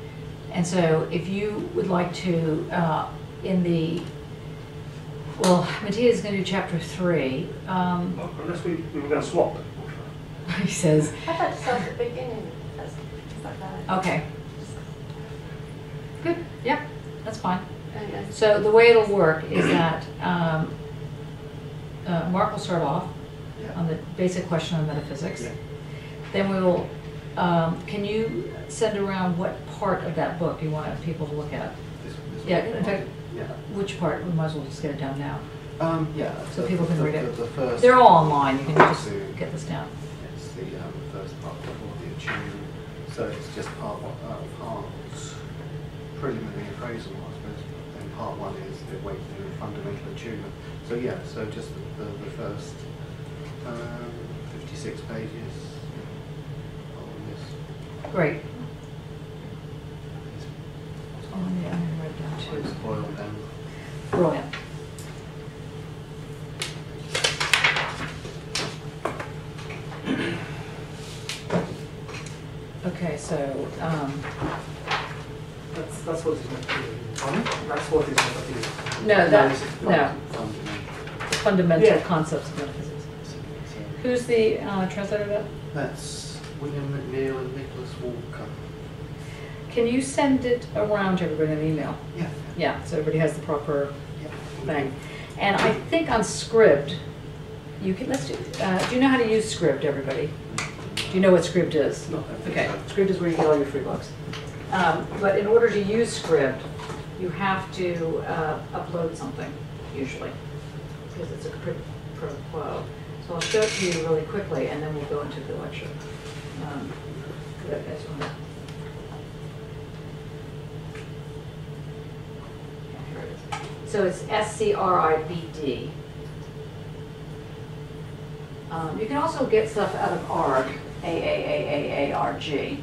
Speaker 3: And so, if you would like to, Mattia's going to do chapter 3.
Speaker 2: Unless we were going to swap.
Speaker 3: He says.
Speaker 1: I'd like to start at the beginning. That's like that.
Speaker 3: Okay. Good. Yep. That's fine.
Speaker 1: Okay.
Speaker 3: So the way it'll work is that Mark will start off on the basic question on metaphysics.
Speaker 5: Yeah.
Speaker 3: Then we will, can you send around what part of that book you want people to look at?
Speaker 5: This
Speaker 3: Yeah,
Speaker 5: one.
Speaker 3: in fact,
Speaker 5: Yeah.
Speaker 3: which part? We might as well just get it down now.
Speaker 5: Yeah.
Speaker 3: So people can read it.
Speaker 5: The first.
Speaker 3: They're all online, you can just get this down.
Speaker 5: It's the first part before the attunement. So it's just part preliminary appraisal, I suppose. And part 1 is the awakening of fundamental attunement. So yeah, so just the first 56 pages on this.
Speaker 3: Great. Oh, yeah, I'm gonna write it down
Speaker 5: So it's
Speaker 3: too.
Speaker 5: boiled down.
Speaker 3: Brilliant. Okay, so,
Speaker 2: That's what it's meant to be. That's what it's meant to be.
Speaker 3: no,
Speaker 2: Analysis.
Speaker 3: no,
Speaker 5: Fundamental.
Speaker 3: fundamental
Speaker 2: Yeah.
Speaker 3: concepts of metaphysics.
Speaker 5: So
Speaker 3: Who's the translator of that?
Speaker 5: that's William McNeill and Nicholas Walker.
Speaker 3: Can you send it around to everybody in an email?
Speaker 5: Yeah.
Speaker 3: Yeah, so everybody has the proper
Speaker 5: Yeah.
Speaker 3: thing. And I think on Scribd, you can, let's do you know how to use Scribd, everybody? Do you know what Scribd is?
Speaker 2: No, I think
Speaker 3: Okay,
Speaker 2: so.
Speaker 3: Scribd is where you get all your free books. But in order to use Scribd, you have to upload something, usually, because it's a quid pro quo. So I'll show it to you really quickly, and then we'll go into the lecture. That's one. Here it is. So it's SCRIBD. You can also get stuff out of ARG, AAAAARG.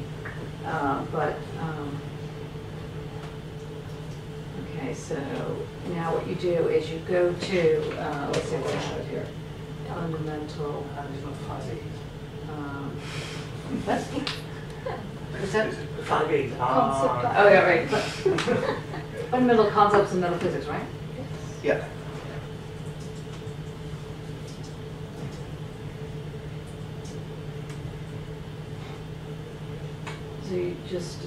Speaker 3: Okay, so now what you do is you go to, let's see what I have here, fundamental.
Speaker 2: And it's not fuzzy.
Speaker 3: What's that?
Speaker 2: Fuzzy.
Speaker 3: Oh, yeah, right. Fundamental concepts of metaphysics, right?
Speaker 5: Yeah.
Speaker 3: So you just,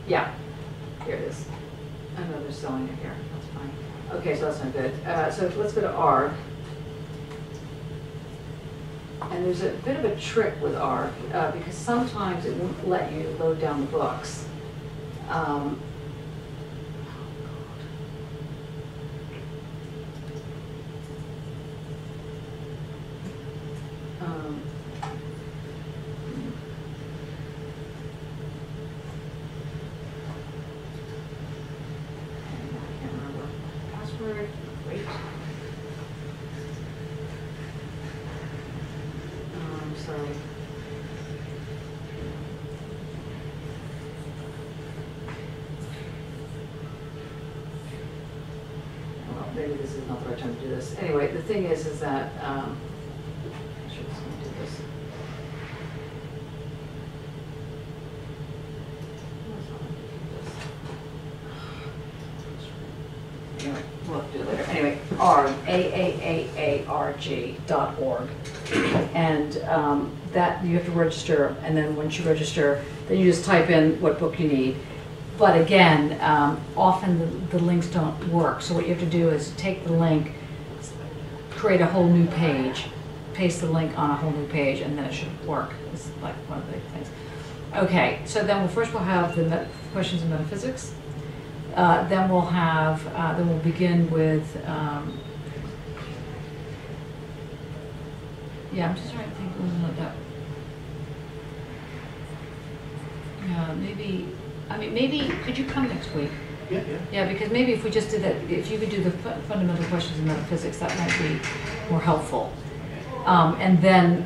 Speaker 3: yeah, here it is. I know they're selling it here, that's fine. Okay, so that's not good. So let's go to ARG. And there's a bit of a trick with ARG, because sometimes it won't let you load down the books. I can't remember. Password, wait. Sorry. Well, maybe this is not the right time to do this. Anyway, the thing is that, I should just do this. Anyway, we'll have to do it later. Anyway, ARG, AAAARG.org. And that you have to register, and then once you register, then you just type in what book you need. But again, often the links don't work. So what you have to do is take the link, create a whole new page, paste the link on a whole new page, and then it should work. It's like one of the things. Okay, so then first we'll have the questions in metaphysics. Then we'll begin with, yeah, I'm just trying to think, wasn't that? Maybe, could you come next week?
Speaker 5: Yeah.
Speaker 3: Yeah, because maybe if we just did that, if you could do the fundamental questions in metaphysics, that might be more helpful. And then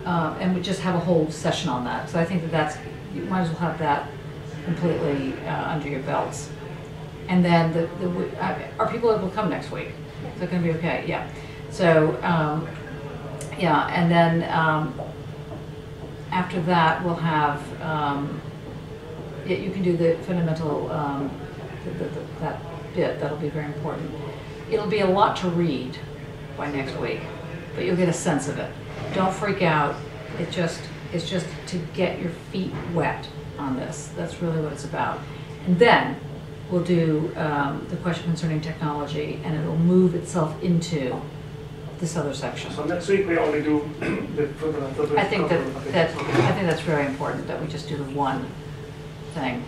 Speaker 3: and we just have a whole session on that. So I think that you might as well have that completely under your belts. And then are people able to come next week? Is that going to be okay? Yeah. So yeah, and then after that we'll have yeah, you can do the fundamental that bit. That'll be very important. It'll be a lot to read by next week, but you'll get a sense of it. Don't freak out. It's just to get your feet wet on this. That's really what it's about. And then we'll do the question concerning technology, and it'll move itself into this other section.
Speaker 2: So next week we only do the fundamental.
Speaker 3: I think that's very important that we just do the one thing.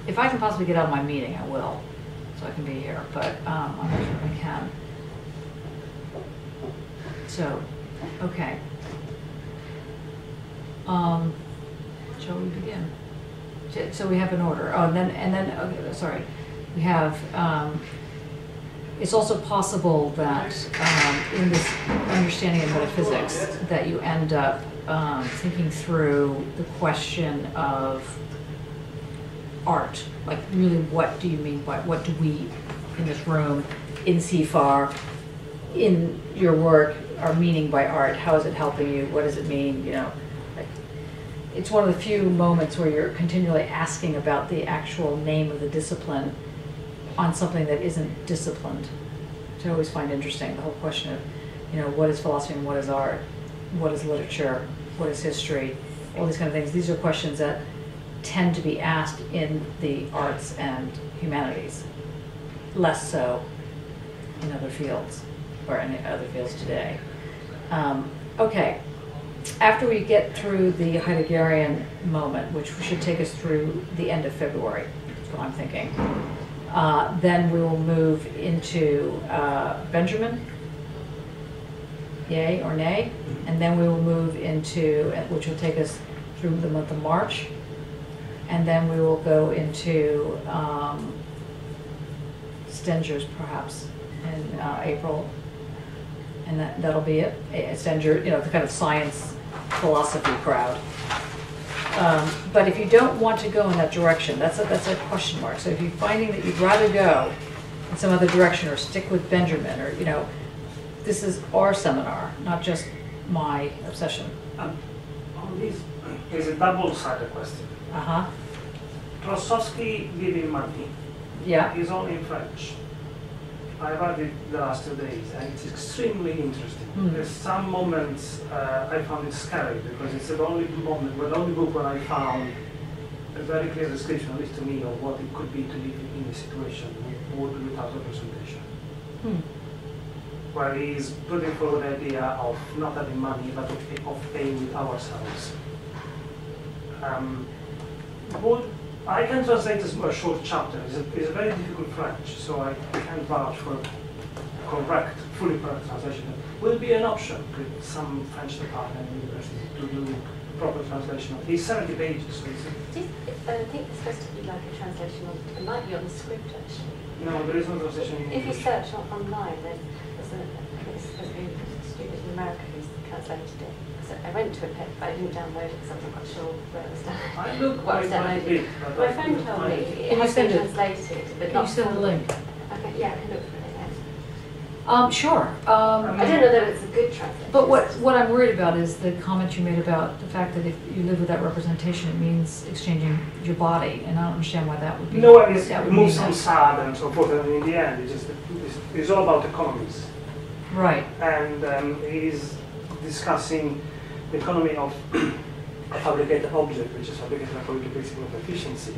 Speaker 3: If I can possibly get out of my meeting, I will, so I can be here. But I'm not sure if I can. So, okay. Shall we begin? So we have an order. Oh, and then okay, sorry. We have. It's also possible that in this understanding of metaphysics that you end up thinking through the question of art. Like, really, what do you mean by, what do we in this room, in CFAR, in your work, are meaning by art? How is it helping you? What does it mean? You know, like, it's one of the few moments where you're continually asking about the actual name of the discipline on something that isn't disciplined, which I always find interesting. The whole question of, you know, what is philosophy and what is art? What is literature? What is history? All these kind of things. These are questions that tend to be asked in the arts and humanities, less so in other fields, or in other fields today. Okay, after we get through the Heideggerian moment, which should take us through the end of February, that's what I'm thinking, then we will move into Benjamin, yay or nay, and then we will move into, which will take us through the month of March, and then we will go into Stenger's perhaps in April, and that'll be it. Stenger, you know, the kind of science philosophy crowd. But if you don't want to go in that direction, that's a question mark. So if you're finding that you'd rather go in some other direction or stick with Benjamin, or, you know, this is our seminar, not just my obsession.
Speaker 2: On this, is a double-sided question.
Speaker 3: Uh-huh.
Speaker 2: Klosowski giving money
Speaker 3: Yeah.
Speaker 2: is all in French. I read it the last 2 days, and it's extremely interesting. There's some moments I found it scary, because it's the only book where I found a very clear description, at least to me, of what it could be to live in a situation without representation. Where he's putting forward the idea of not having money, but of paying with ourselves. I can translate as a short chapter. It's a very difficult French, so I can't vouch for fully correct translation. Will be an option with some French department in university to do proper translation. It's 70 pages, so it's.
Speaker 1: I think it's supposed to be like a translation it might be on the script actually.
Speaker 2: No, there is no translation in
Speaker 1: If you
Speaker 2: English.
Speaker 1: search online, there's I think it's supposed to be a student in America who's translated it. So I went to it, but I didn't download it because I wasn't quite sure where it was done.
Speaker 2: I looked
Speaker 1: what was
Speaker 2: quite a
Speaker 1: downloaded.
Speaker 2: bit, but
Speaker 1: My
Speaker 2: I
Speaker 1: friend
Speaker 2: couldn't
Speaker 1: told
Speaker 2: find
Speaker 1: me
Speaker 2: it.
Speaker 1: it
Speaker 3: Can you
Speaker 1: has
Speaker 3: send
Speaker 1: been
Speaker 3: it?
Speaker 1: translated, but
Speaker 3: Can
Speaker 1: not
Speaker 3: you send the
Speaker 1: formally.
Speaker 3: link?
Speaker 1: Okay, yeah, I can look for it.
Speaker 3: Sure.
Speaker 1: I don't know that it's a good translation.
Speaker 3: But what I'm worried about is the comment you made about the fact that if you live without representation, it means exchanging your body, and I don't understand why that would be.
Speaker 2: No, it
Speaker 3: that would
Speaker 2: moves
Speaker 3: mean
Speaker 2: on
Speaker 3: that.
Speaker 2: sad and so forth, and in the end, it's all about economies.
Speaker 3: Right.
Speaker 2: And he's discussing the economy of a fabricated object, which is fabricated according to the principle of efficiency,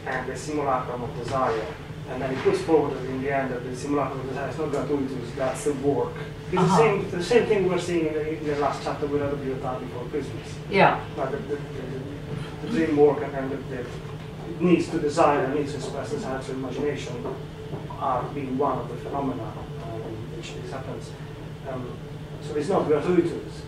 Speaker 2: and the simulacrum of desire. And then he puts forward that in the end that the simulacrum of desire is not gratuitous, that's the work. It's the same thing we're seeing in the last chapter we read of Lyotard before Christmas.
Speaker 3: Yeah.
Speaker 2: The dream work and the needs to desire and needs to express desire through imagination are being one of the phenomena in which this happens. So it's not gratuitous.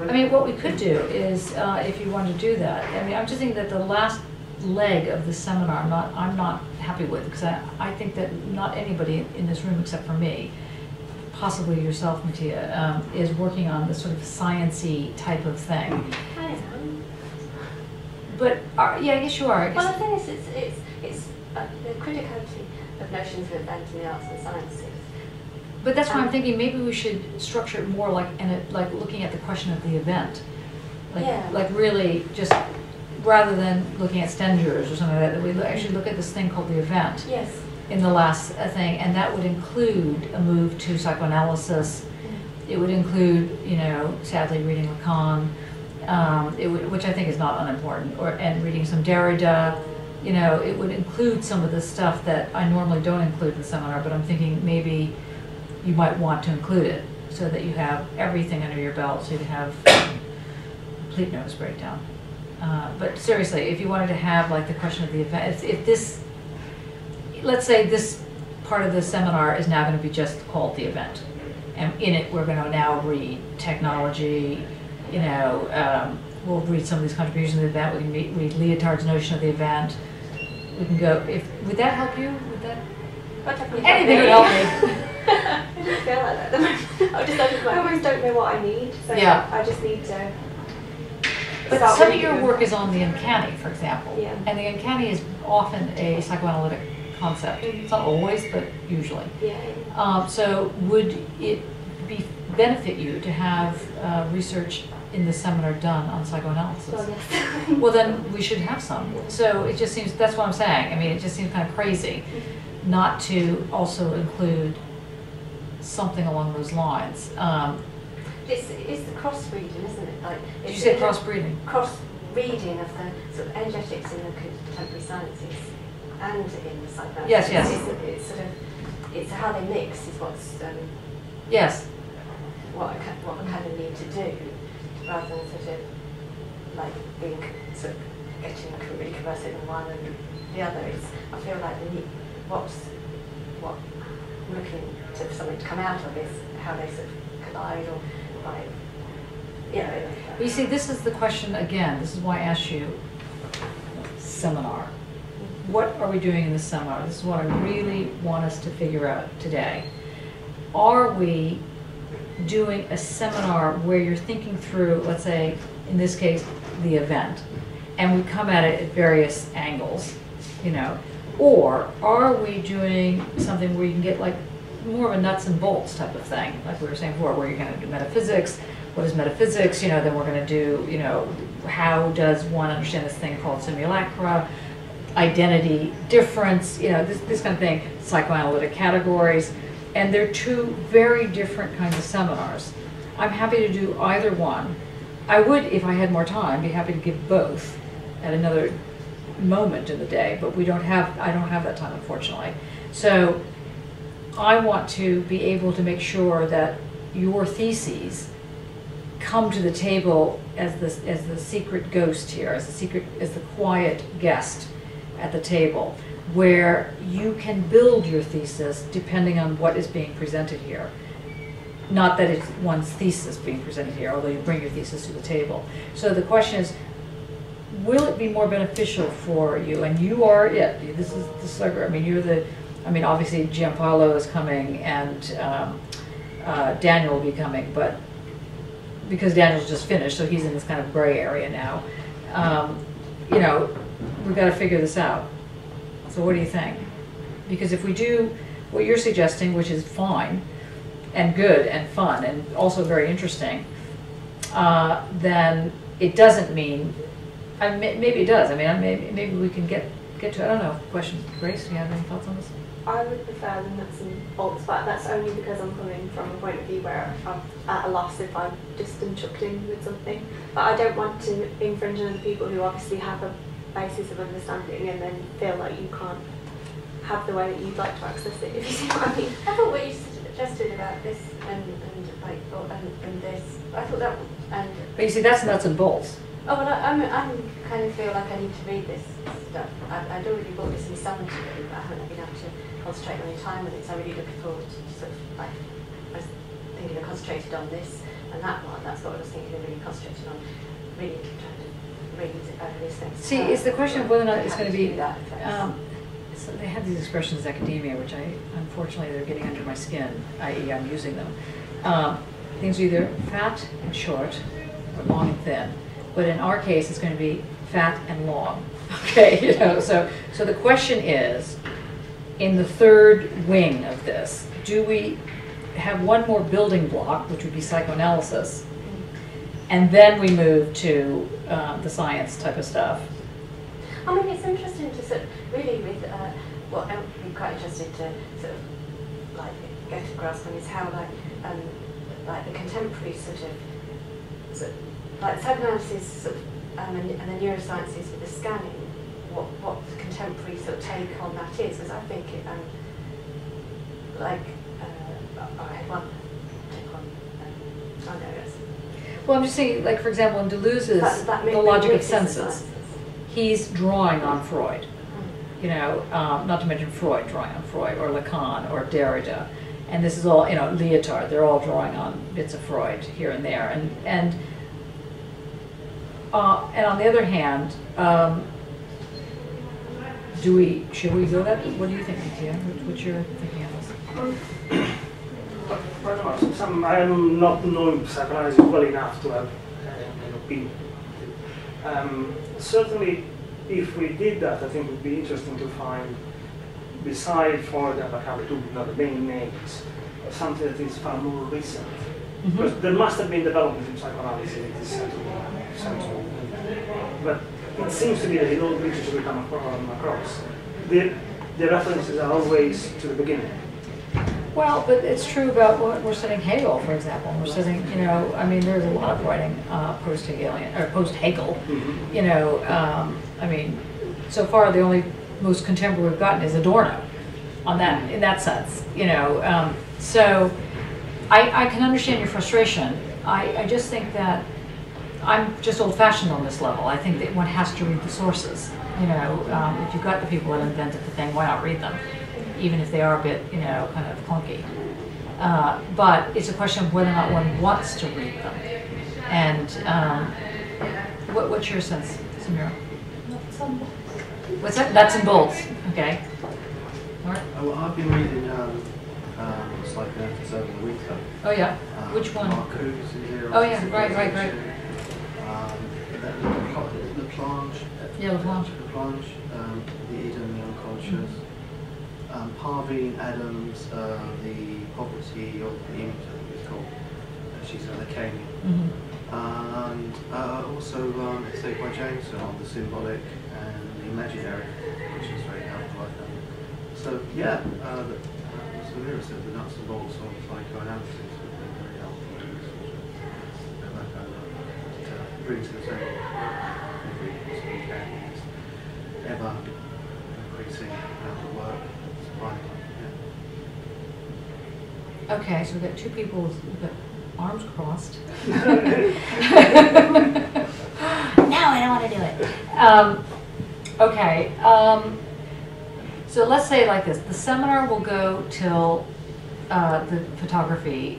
Speaker 3: I mean, what we could do is, if you want to do that, I mean, I'm just thinking that the last leg of the seminar I'm not happy with, because I think that not anybody in this room except for me possibly yourself, Mattia, is working on this sort of science-y type of thing.
Speaker 1: I am.
Speaker 3: But, yeah, I guess you are.
Speaker 1: Well, the thing is, it's the criticality of notions of event in the arts and sciences.
Speaker 3: But that's why I'm thinking maybe we should structure it more like like looking at the question of the event. Like really just, rather than looking at Stengers or something like that, we actually look at this thing called the event.
Speaker 1: Yes.
Speaker 3: In the last thing, and that would include a move to psychoanalysis. It would include, you know, sadly reading Lacan, which I think is not unimportant, and reading some Derrida. You know, it would include some of the stuff that I normally don't include in the seminar, but I'm thinking maybe you might want to include it so that you have everything under your belt, so you have complete nervous breakdown. But seriously, if you wanted to have like the question of the event, if this, let's say this part of the seminar is now going to be just called the event, and in it we're going to now read technology, you know, we'll read some of these contributions to the event, we can read Leotard's notion of the event, we can go, would that help you? Would that? Anything would help me.
Speaker 4: I don't feel like that at the moment. I always don't know what I need, so
Speaker 3: yeah.
Speaker 4: I just need to.
Speaker 3: But some of your work is on the uncanny, for example, and the uncanny is often a psychoanalytic concept. It's not always, but usually.
Speaker 4: Yeah.
Speaker 3: So would it benefit you to have research in the seminar done on psychoanalysis?
Speaker 4: Well, yes.
Speaker 3: Well, then we should have some. So it just seems, that's what I'm saying. I mean, it just seems kind of crazy not to also include something along those lines.
Speaker 1: It's the cross-reading, isn't it? Like,
Speaker 3: Did you say cross-reading?
Speaker 1: Cross-reading of the sort of energetics in the contemporary sciences and in the psychoanalysis.
Speaker 3: Yes, yes.
Speaker 1: It's sort of, it's how they mix is what's
Speaker 3: yes.
Speaker 1: what I kind of need to do, rather than sort of like being sort of getting really conversive in one and the other. I feel like what I'm looking to something to come out of is how they sort of collide, or like, you know.
Speaker 3: But you see, this is the question again. This is why I asked you seminar. What are we doing in the seminar? This is what I really want us to figure out today. Are we doing a seminar where you're thinking through, let's say, in this case, the event, and we come at it at various angles, you know, or are we doing something where you can get like more of a nuts and bolts type of thing, like we were saying before, where you're going to do metaphysics. What is metaphysics? You know, then we're going to do, you know, how does one understand this thing called simulacra, identity, difference, you know, this kind of thing, psychoanalytic categories. And they're two very different kinds of seminars. I'm happy to do either one. I would, if I had more time, be happy to give both at another moment in the day, but I don't have that time, unfortunately. So I want to be able to make sure that your theses come to the table as the secret ghost here, as the quiet guest at the table, where you can build your thesis depending on what is being presented here. Not that it's one's thesis being presented here, although you bring your thesis to the table. So the question is, will it be more beneficial for you? And you are it. This is I mean, you're the. I mean, obviously Gianpaolo is coming, and Daniel will be coming, but because Daniel's just finished, so he's in this kind of gray area now. You know, we've got to figure this out. So what do you think? Because if we do what you're suggesting, which is fine and good and fun and also very interesting, then it doesn't mean. Maybe it does. I mean, maybe we can get to. I don't know. Question, Grace. Do you have any thoughts on this?
Speaker 4: I would prefer the nuts and bolts, but that's only because I'm coming from a point of view where I'm at a loss if I'm just been chucked in with something. But I don't want to infringe on the people who obviously have a basis of understanding and then feel like you can't have the way that you'd like to access it, if you see what I mean.
Speaker 1: I thought what you suggested about this and this, I thought that, and...
Speaker 3: But you see, that's nuts and bolts.
Speaker 1: Oh, well, I'm kind of feel like I need to read this stuff. I'd already bought this in summer to read, but I haven't been able to concentrate on any time with it, so I'm really looking forward to sort of, like, I was thinking I concentrated on this and that one. That's what I was thinking of really concentrating on, really trying to read over these things.
Speaker 3: See, it's the question of whether or not it's going to be So they have these expressions in academia, which unfortunately, they're getting under my skin, i.e. I'm using them. Things are either fat and short, or long and thin. But in our case, it's going to be fat and long. Okay, so the question is, in the third wing of this, do we have one more building block, which would be psychoanalysis, and then we move to the science type of stuff?
Speaker 1: I mean, it's interesting to sort of really with what I would be quite interested to sort of like get to grasp on is how like the contemporary sort of like psychoanalysis sort of, and the neurosciences with the scanning, what the contemporary sort of take on that is, because I think it like I had one take on I know it's.
Speaker 3: Well, I'm just saying, like for example, in Deleuze's The Logic of Senses, he's drawing on Freud. Not to mention Freud drawing on Freud, or Lacan, or Derrida, and this is all Lyotard. They're all drawing on bits of Freud here and there, and on the other hand, should we go that? What do you think, Tia? What's your thinking of this?
Speaker 2: I am not knowing psychoanalysis well enough to have an opinion. Certainly, if we did that, I think it would be interesting to find, beside Freud and Lacan, the two main names, something that is far more recent.
Speaker 3: Mm-hmm.
Speaker 2: Because there must have been development in psychoanalysis in this century. But it seems to me that in all literature we come across, the references are always to the beginning.
Speaker 3: Well, but it's true about what we're studying Hegel, for example. We're studying, I mean, there's a lot of writing post-Hegelian or post-Hegel.
Speaker 2: Mm-hmm.
Speaker 3: I mean, so far the only most contemporary we've gotten is Adorno, on that in that sense. So I can understand your frustration. I just think that I'm just old-fashioned on this level. I think that one has to read the sources. If you've got the people that invented the thing, why not read them? Even if they are a bit, kind of clunky. But it's a question of whether or not one wants to read them. And what's your sense, Samira? What's that? Nuts and bolts. Okay. All right.
Speaker 5: Well, I've been reading Psychoanalysis over the winter.
Speaker 3: Oh yeah. Which one?
Speaker 5: Marcuse,
Speaker 3: oh yeah. Right.
Speaker 5: Laplanche.
Speaker 3: Yeah, Laplanche.
Speaker 5: The Eden and the Unconscious. Parveen Adams, the poverty of the image, I think it's called. She's an Acadian.
Speaker 3: Mm-hmm.
Speaker 5: And also essay by Jameson on the symbolic and the imaginary, which is very helpful, I think. So yeah, as Samira said, the nuts and bolts of psychoanalysis would be very helpful in this sort of to bring to the table every possible can in this ever increasing amount of work.
Speaker 3: Okay, so we've got two people with their arms crossed.
Speaker 1: No, I don't want to do it.
Speaker 3: Okay, so let's say like this. The seminar will go till the photography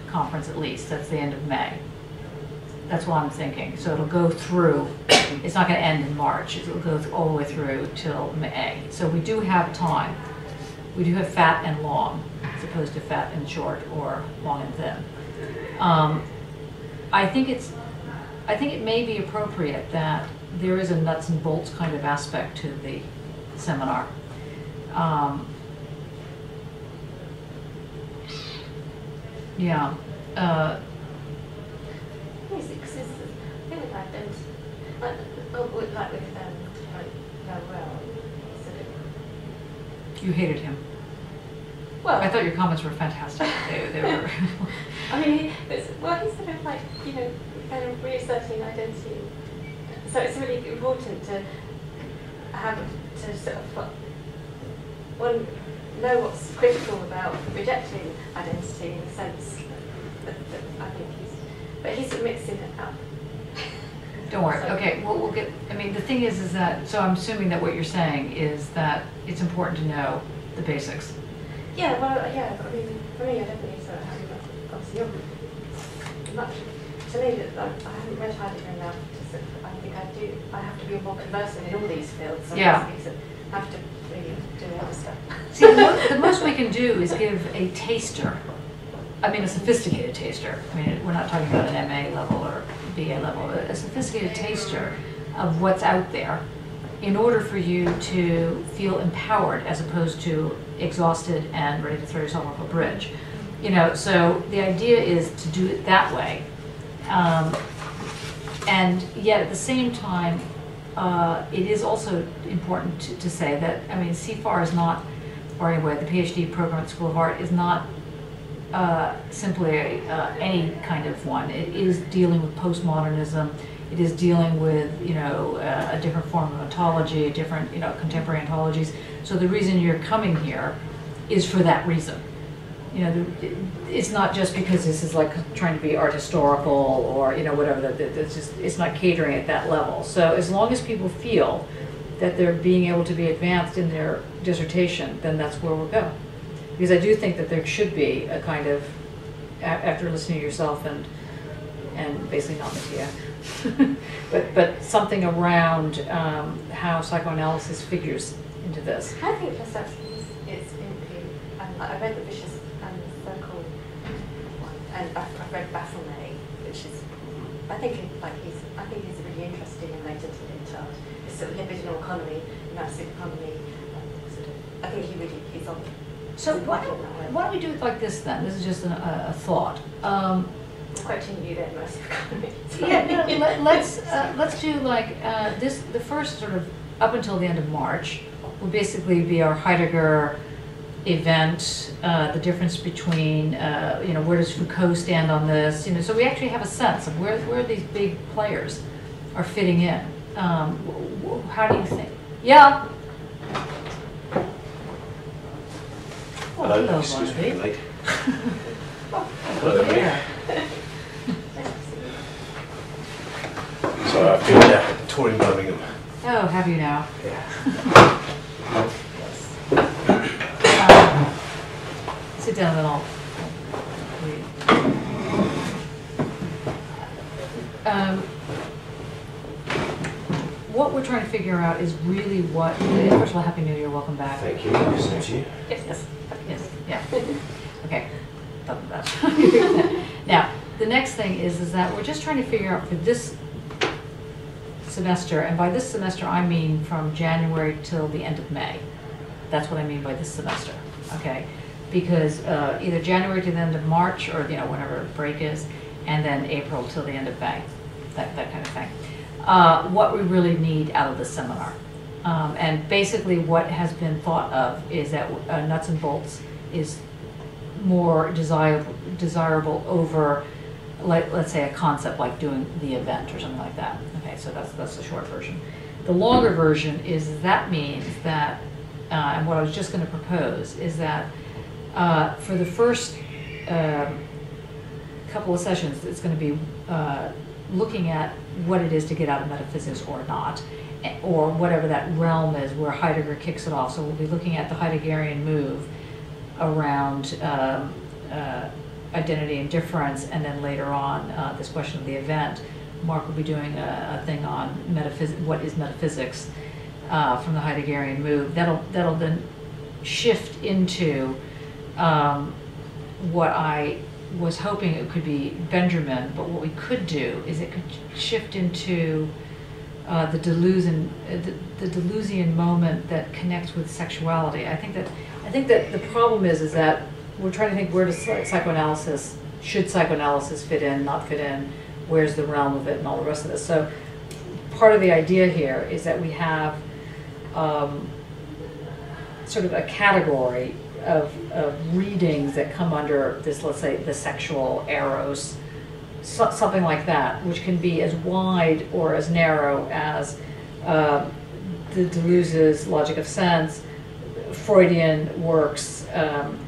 Speaker 3: conference at least. That's the end of May. That's what I'm thinking. So it'll go through, it's not going to end in March. It'll go all the way through till May. So we do have time. We do have fat and long, as opposed to fat and short or long and thin. I think it may be appropriate that there is a nuts and bolts kind of aspect to the seminar. Yeah. You hated him.
Speaker 1: Well,
Speaker 3: I thought your comments were fantastic. They were.
Speaker 1: I mean, he's sort of like, kind of reasserting identity. So it's really important to have to sort of one know what's critical about rejecting identity in the sense that I think he's sort of mixing it up.
Speaker 3: Don't worry. Okay, well, we'll get. I mean, the thing is that. So I'm assuming that what you're saying is that it's important to know the basics.
Speaker 1: Yeah. Well, yeah. I mean, for me, I definitely sort of have obviously much. To me, that I haven't read Heidegger enough to sort of, I think I do. I have to be more conversant in all these fields. So
Speaker 3: yeah.
Speaker 1: I have to really do
Speaker 3: See, the most we can do is give a taster. I mean, a sophisticated taster. I mean, we're not talking about an MA level or BA level. A sophisticated taster of what's out there, in order for you to feel empowered as opposed to exhausted and ready to throw yourself off a bridge. You know, so the idea is to do it that way. And yet at the same time, it is also important to say that, I mean, CFAR is not, or anyway, the PhD program at School of Art is not simply any kind of one. It is dealing with postmodernism. It is dealing with, you know, a different form of ontology, different, you know, contemporary ontologies. So the reason you're coming here is for that reason. You know, it's not just because this is like trying to be art historical or, you know, whatever. It's just, it's not catering at that level. So as long as people feel that they're being able to be advanced in their dissertation, then that's where we'll go. Because I do think that there should be a kind of, after listening to yourself and basically not Mattia, but something around how psychoanalysis figures into this.
Speaker 1: I think perception is in I read the Vicious Circle one, and I've read Baphomet, which is, I think he's really interesting and latent in charge. It's sort of libidinal economy, massive economy. I think he's on.
Speaker 3: So why don't we do it like this then? This is just a thought.
Speaker 1: It's quoting you there, massive economy.
Speaker 3: Yeah, no, let's do like this. The first sort of up until the end of March will basically be our Heidegger event. The difference between you know, where does Foucault stand on this? You know, so we actually have a sense of where these big players are fitting in. How do you think? Yeah.
Speaker 7: Hello, excuse me, mate. Hello,
Speaker 3: Yeah.
Speaker 7: Sorry, I've been touring Birmingham.
Speaker 3: Oh, have you now?
Speaker 7: Yeah.
Speaker 3: Sit down and I'll read. What we're trying to figure out is really what, first of all, Happy New Year, welcome back.
Speaker 7: Thank you. Same to you.
Speaker 3: Yes, yeah. Okay, done with that. Now, the next thing is that we're just trying to figure out for this semester, and by this semester I mean from January till the end of May. That's what I mean by this semester, okay? Because either January to the end of March, or, you know, whenever break is, and then April till the end of May, that kind of thing. What we really need out of the seminar. And basically what has been thought of is that nuts and bolts is more desirable over, let's say, a concept like doing the event or something like that. Okay, so that's the short version. The longer version is that means that, and what I was just going to propose is that for the first couple of sessions, it's going to be looking at what it is to get out of metaphysics or not, or whatever that realm is where Heidegger kicks it off. So we'll be looking at the Heideggerian move around identity and difference, and then later on this question of the event. Mark will be doing a thing on what is metaphysics from the Heideggerian move. That'll then shift into what I was hoping it could be Benjamin, but what we could do is it could shift into the Deleuzian moment that connects with sexuality. I think that the problem is that we're trying to think, where does psychoanalysis, should psychoanalysis fit in, not fit in, where's the realm of it, and all the rest of this. So part of the idea here is that we have sort of a category of readings that come under this, let's say, the sexual eros, something like that, which can be as wide or as narrow as the Deleuze's logic of sense, Freudian works,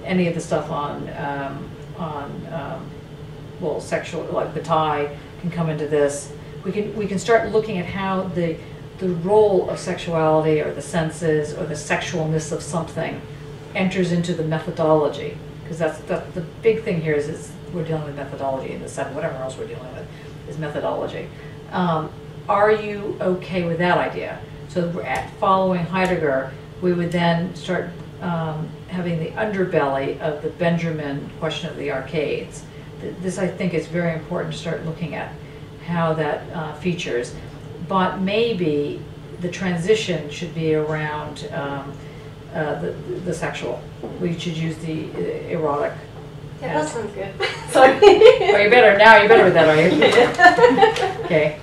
Speaker 3: any of the stuff on well, sexual, like Bataille can come into this. We can start looking at how the role of sexuality or the senses or the sexualness of something enters into the methodology, because that's the big thing here is we're dealing with methodology in the set, whatever else we're dealing with is methodology. Are you okay with that idea? So following Heidegger, we would then start having the underbelly of the Benjamin question of the arcades. This, I think, is very important to start looking at how that features. But maybe the transition should be around the sexual. We should use the erotic.
Speaker 4: Yeah, that sounds good. Sorry.
Speaker 3: Oh, you're better now. You're better with that, are you? Okay.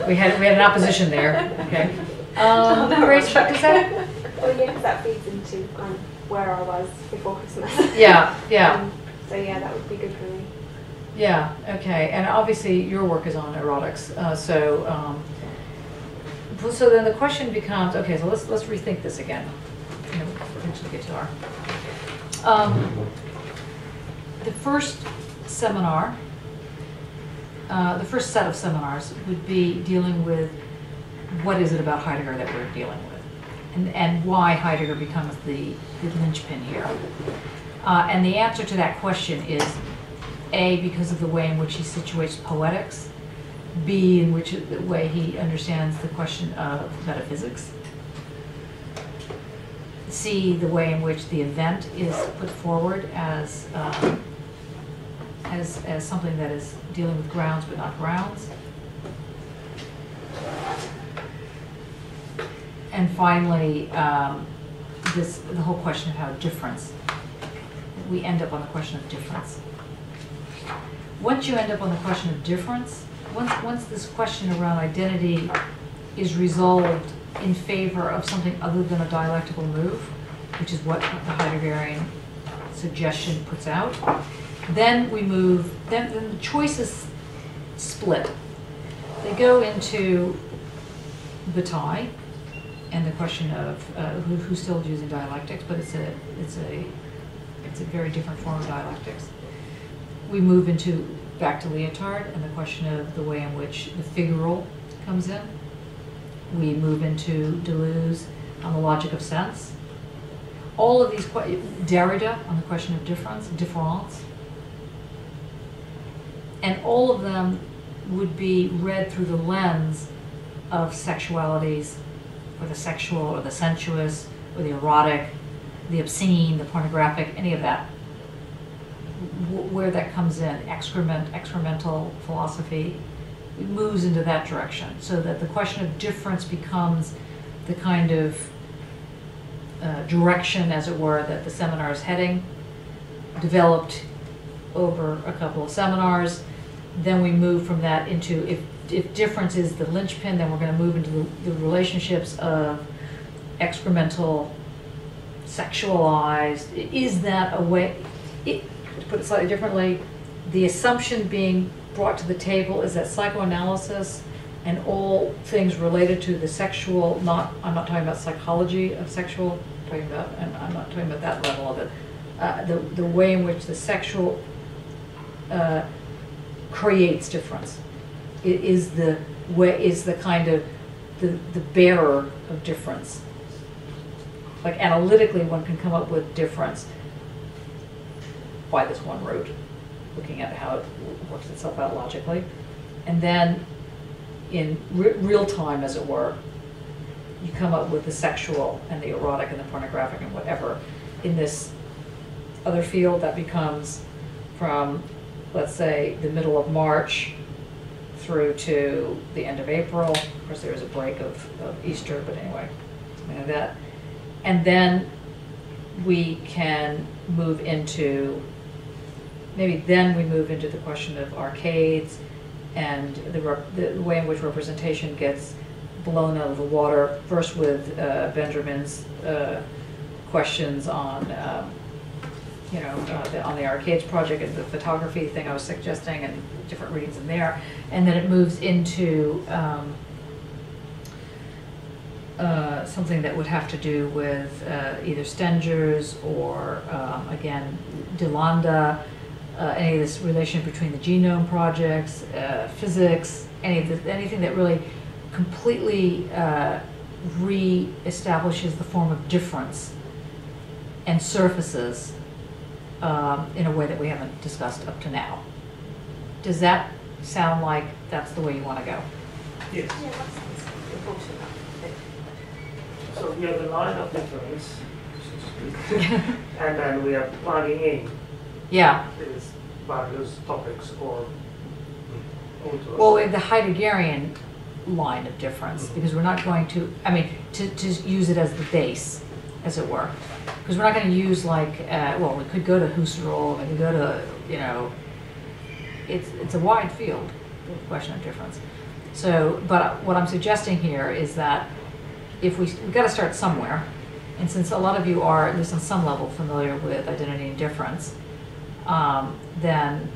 Speaker 3: We had an opposition there. Okay. Grace, does that?
Speaker 4: Well, yeah, because that feeds into where I was before Christmas.
Speaker 3: Yeah. Yeah.
Speaker 4: So yeah, that would be good for me.
Speaker 3: Yeah. Okay. And obviously, your work is on erotics. So then the question becomes, okay, so let's rethink this again. You know, eventually get to our the first seminar, the first set of seminars would be dealing with what is it about Heidegger that we're dealing with, and why Heidegger becomes the linchpin here. And the answer to that question is A, because of the way in which he situates poetics, B, in which the way he understands the question of metaphysics, C, the way in which the event is put forward as something that is dealing with grounds but not grounds, and finally the whole question of how difference. We end up on the question of difference. Once you end up on the question of difference, once this question around identity is resolved in favor of something other than a dialectical move, which is what the Heideggerian suggestion puts out, then we move, then the choices split. They go into Bataille and the question of who's still using dialectics, but it's a very different form of dialectics. We move into back to Lyotard and the question of the way in which the figural comes in. We move into Deleuze on the logic of sense. All of these, Derrida on the question of difference, and all of them would be read through the lens of sexualities, or the sexual, or the sensuous, or the erotic, the obscene, the pornographic, any of that. Where that comes in, excremental philosophy, it moves into that direction, so that the question of difference becomes the kind of direction, as it were, that the seminar is heading, developed over a couple of seminars. Then we move from that into, if difference is the linchpin, then we're going to move into the relationships of excremental, sexualized. Is that a way, to put it slightly differently, the assumption being brought to the table is that psychoanalysis and all things related to the sexual, I'm not talking about psychology of sexual, I'm not talking about that level of it, the way in which the sexual creates difference. It is the kind of the bearer of difference. Like analytically, one can come up with difference by this one route, looking at how it works itself out logically, and then in real time, as it were, you come up with the sexual and the erotic and the pornographic and whatever. In this other field, that becomes from, let's say, the middle of March through to the end of April. Of course, there is a break of Easter, but anyway, something like that. And then we can move into, maybe then we move into the question of arcades and the way in which representation gets blown out of the water, first with Benjamin's questions on, on the arcades project and the photography thing I was suggesting, and different readings in there, and then it moves into something that would have to do with either Stenger's or again Delanda, any of this relation between the genome projects, physics, anything that really completely re-establishes the form of difference and surfaces in a way that we haven't discussed up to now. Does that sound like that's the way you want to go?
Speaker 2: Yes.
Speaker 4: Yeah, that sounds important.
Speaker 2: So you have the line of difference, which is and then we are plugging in
Speaker 3: Yeah.
Speaker 2: these various topics or onto us.
Speaker 3: Well, with the Heideggerian line of difference, because we're not going to, I mean, to use it as the base, as it were. Because we're not going to use like, well, we could go to Husserl, we could go to, you know, it's a wide field, the question of difference. So, but what I'm suggesting here is that if we've got to start somewhere, and since a lot of you are, at least on some level, familiar with identity and difference, then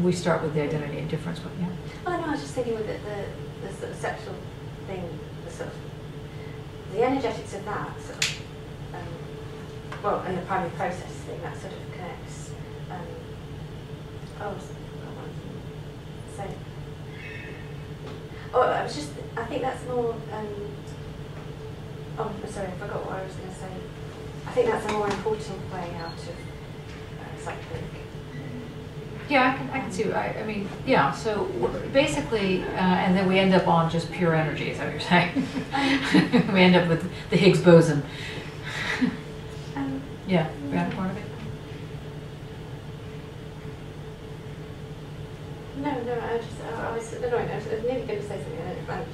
Speaker 3: we start with the identity and difference. But yeah.
Speaker 1: Oh no, I was just thinking with the sort of sexual thing, the sort of the energetics of that sort of, well, and the primary process thing that sort of connects. So, I was just, I think that's more. Oh, sorry, I forgot what I was going to say. I think that's a more important way out of psychedelic.
Speaker 3: Yeah, I can see. I mean, yeah. So basically, and then we end up on just pure energy. Is that what you're saying? We end up with the Higgs boson. Yeah, that part of it.
Speaker 1: No, I was nearly going to say something. I don't know.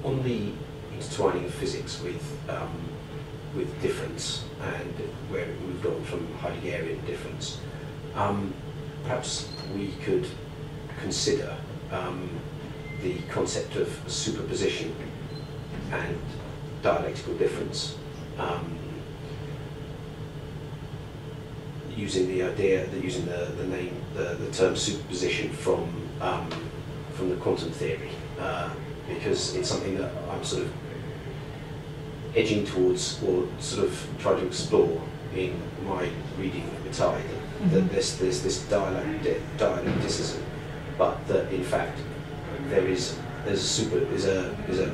Speaker 7: On the intertwining of physics with difference, and where we moved on from Heideggerian difference, perhaps we could consider the concept of superposition and dialectical difference, using the idea that using the term superposition from the quantum theory, because it's something that I'm sort of edging towards, or sort of trying to explore in my reading of Tide, that there's this dialecticism, but that in fact there's a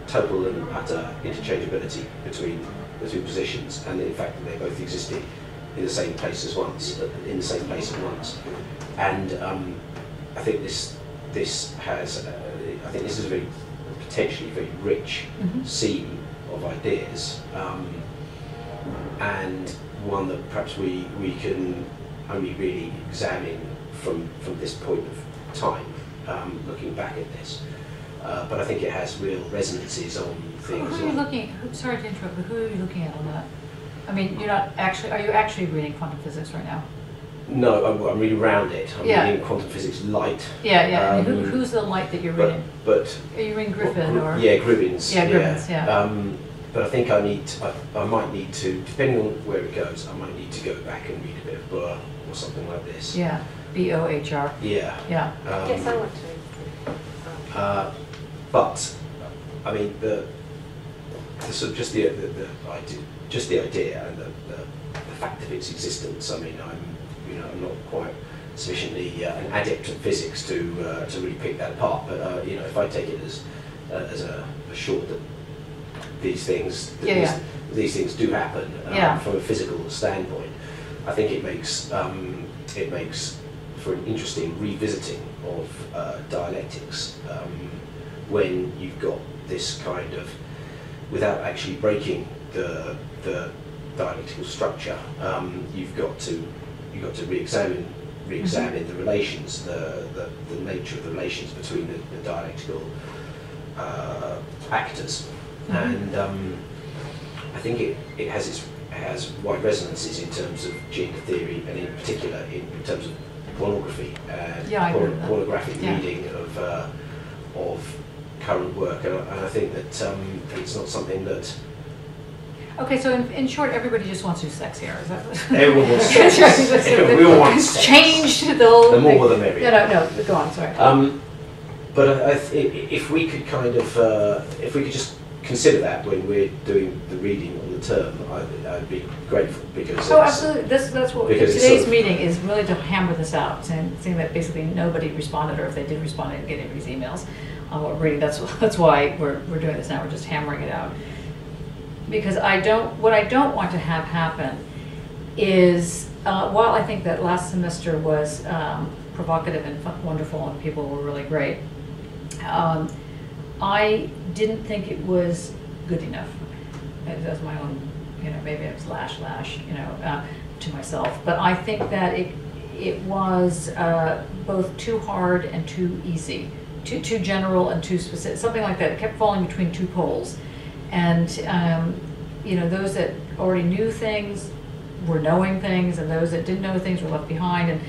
Speaker 7: total and utter interchangeability between the two positions, and in fact they're both existing in the same place at once, and I think this has I think this is a very potentially very rich seam of ideas, and one that perhaps we can only really examine from this point of time, looking back at this. But I think it has real resonances on things.
Speaker 3: Who are you looking? Sorry to interrupt, but who are you looking at on that? I mean, you're not actually. Are you actually reading quantum physics right now?
Speaker 7: No, I'm reading around it. I'm reading quantum physics light.
Speaker 3: Yeah, yeah. I mean, who's the light that you're reading?
Speaker 7: But
Speaker 3: are you reading Griffin or?
Speaker 7: Yeah, Gribbins.
Speaker 3: Yeah, Gribbins. Yeah.
Speaker 7: But I think I might need to, depending on where it goes, I might need to go back and read a bit of Bohr or something like this.
Speaker 3: Yeah, B-O-H-R.
Speaker 7: Yeah.
Speaker 3: Yeah.
Speaker 1: Yes, I want to.
Speaker 7: But I mean the sort of just the idea and the fact of its existence. I mean, I'm not quite sufficiently an adept at physics to really pick that apart. But if I take it as a assured that these things do happen from a physical standpoint, I think it makes for an interesting revisiting of dialectics when you've got this kind of, without actually breaking the dialectical structure, you've got to re-examine the relations, the nature of the relations between the dialectical actors, and I think it has wide resonances in terms of gender theory, and in particular in terms of pornography and pornographic reading of current work, and I think that it's not something that.
Speaker 3: Okay, so in short, everybody just wants to do sex here. Is that what?
Speaker 7: Everyone wants sex. We all want sex.
Speaker 3: Changed the whole.
Speaker 7: The more the merrier.
Speaker 3: No, go on. Sorry.
Speaker 7: But if we could kind of, if we could just consider that when we're doing the reading on the term, I'd be grateful, because.
Speaker 3: Oh, absolutely. That's what today's
Speaker 7: sort of,
Speaker 3: meeting is really to hammer this out, saying that basically nobody responded, or if they did respond, I didn't get anybody's emails on what we're reading. That's why we're doing this now. We're just hammering it out. Because what I don't want to have happen is, while I think that last semester was provocative and wonderful and people were really great, I didn't think it was good enough. That's my own, maybe it was lash, to myself. But I think that it was both too hard and too easy, too general and too specific, something like that. It kept falling between two poles. And, those that already knew things were knowing things, and those that didn't know things were left behind.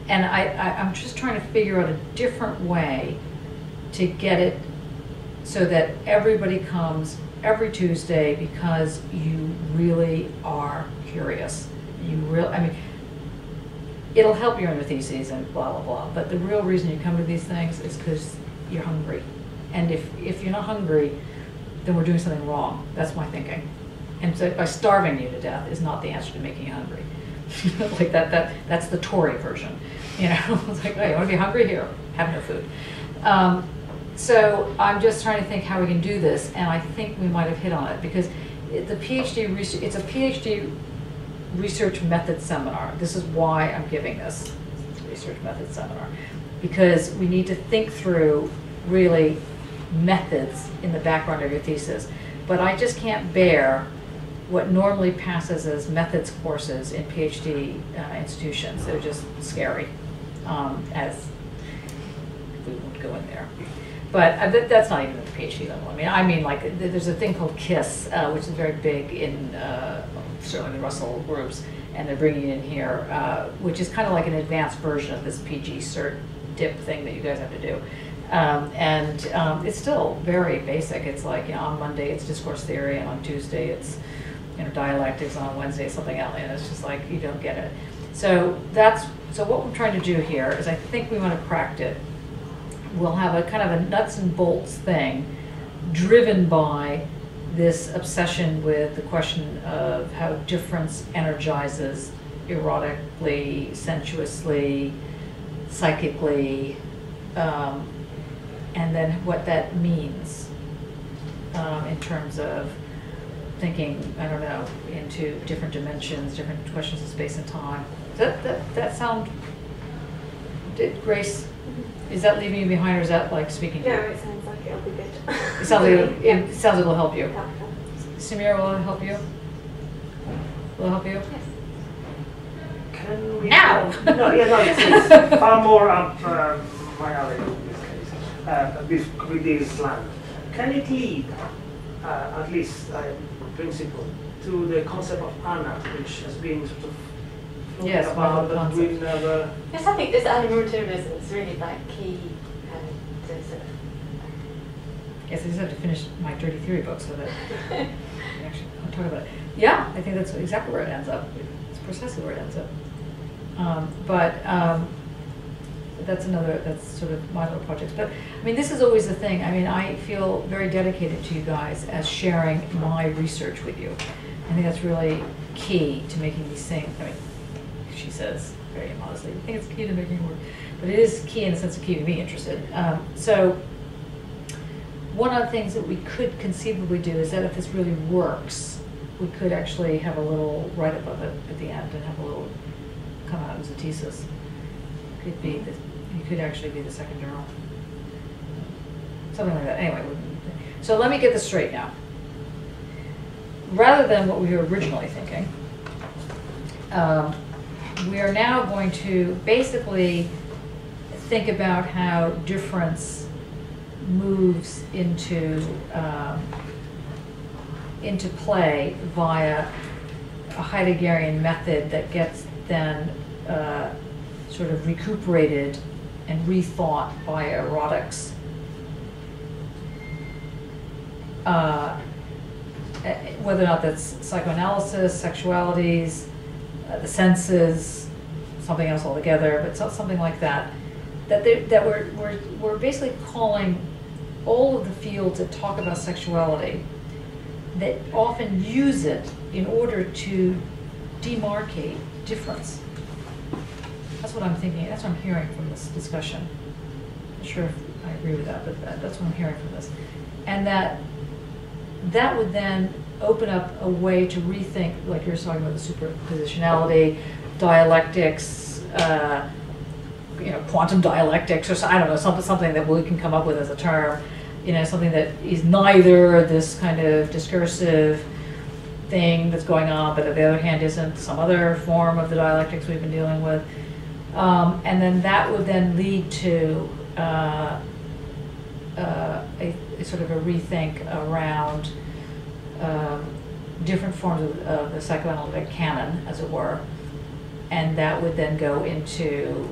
Speaker 3: And I'm just trying to figure out a different way to get it so that everybody comes every Tuesday because you really are curious. It'll help you in your theses and blah, blah, blah. But the real reason you come to these things is because you're hungry. And if you're not hungry, then we're doing something wrong. That's my thinking. And so by starving you to death is not the answer to making you hungry. Like that's the Tory version. It's like, oh, you want to be hungry? Here, have no food. So I'm just trying to think how we can do this, and I think we might have hit on it because the PhD research, it's a PhD research method seminar. This is why I'm giving this research method seminar, because we need to think through really methods in the background of your thesis. But I just can't bear what normally passes as methods courses in PhD institutions. They're just scary, as we won't go in there. But that's not even at the PhD level. I mean, like, there's a thing called KISS, which is very big in certainly the Russell groups, and they're bringing it in here, which is kind of like an advanced version of this PG Cert dip thing that you guys have to do. It's still very basic. It's like, on Monday it's discourse theory, and on Tuesday it's dialectics, and on Wednesday it's something else, and it's just like you don't get it. So what we're trying to do here is, I think we want to crack it. We'll have a kind of a nuts and bolts thing driven by this obsession with the question of how difference energizes erotically, sensuously, psychically, and then what that means in terms of thinking, I don't know, into different dimensions, different questions of space and time. Does that sound, Grace, is that leaving you behind, or is that like speaking to you?
Speaker 4: No, it sounds like it'll be good.
Speaker 3: It sounds like it'll help you. Samira, will it help you? Will it help you?
Speaker 4: Yes.
Speaker 2: Can we?
Speaker 3: Now!
Speaker 2: It's far more up my alley in this case. With this slant. Can it lead, at least principle, to the concept of Anna, which has been sort of
Speaker 3: yes,
Speaker 2: about, but we never.
Speaker 1: Yes, I think this animal materialism is really like key to sort of.
Speaker 3: Yes, I just have to finish my dirty theory book so that we actually I'll talk about it. Yeah, I think that's exactly where it ends up. It's precisely where it ends up. That's sort of my little project. But I mean, this is always the thing. I mean, I feel very dedicated to you guys as sharing my research with you. I think that's really key to making these things. I mean, she says very modestly, I think it's key to making it work. But it is key in the sense of keeping me interested. So one of the things that we could conceivably do is that if this really works, we could actually have a little write-up of it at the end and have a little come out as a thesis. You could actually be the second journal. Something like that. Anyway, so let me get this straight now. Rather than what we were originally thinking, we are now going to basically think about how difference moves into play via a Heideggerian method that gets then sort of recuperated and rethought by erotics. Whether or not that's psychoanalysis, sexualities, the senses, something else altogether, but something like that. That we're basically calling all of the fields that talk about sexuality, that often use it in order to demarcate difference. That's what I'm thinking, that's what I'm hearing from this discussion. I'm not sure if I agree with that, but that's what I'm hearing from this. And that would then open up a way to rethink, like you're talking about the superpositionality, dialectics, quantum dialectics, or I don't know, something that we can come up with as a term, something that is neither this kind of discursive thing that's going on, but on the other hand isn't some other form of the dialectics we've been dealing with. And then that would then lead to a sort of a rethink around different forms of the psychoanalytic canon, as it were. And that would then go into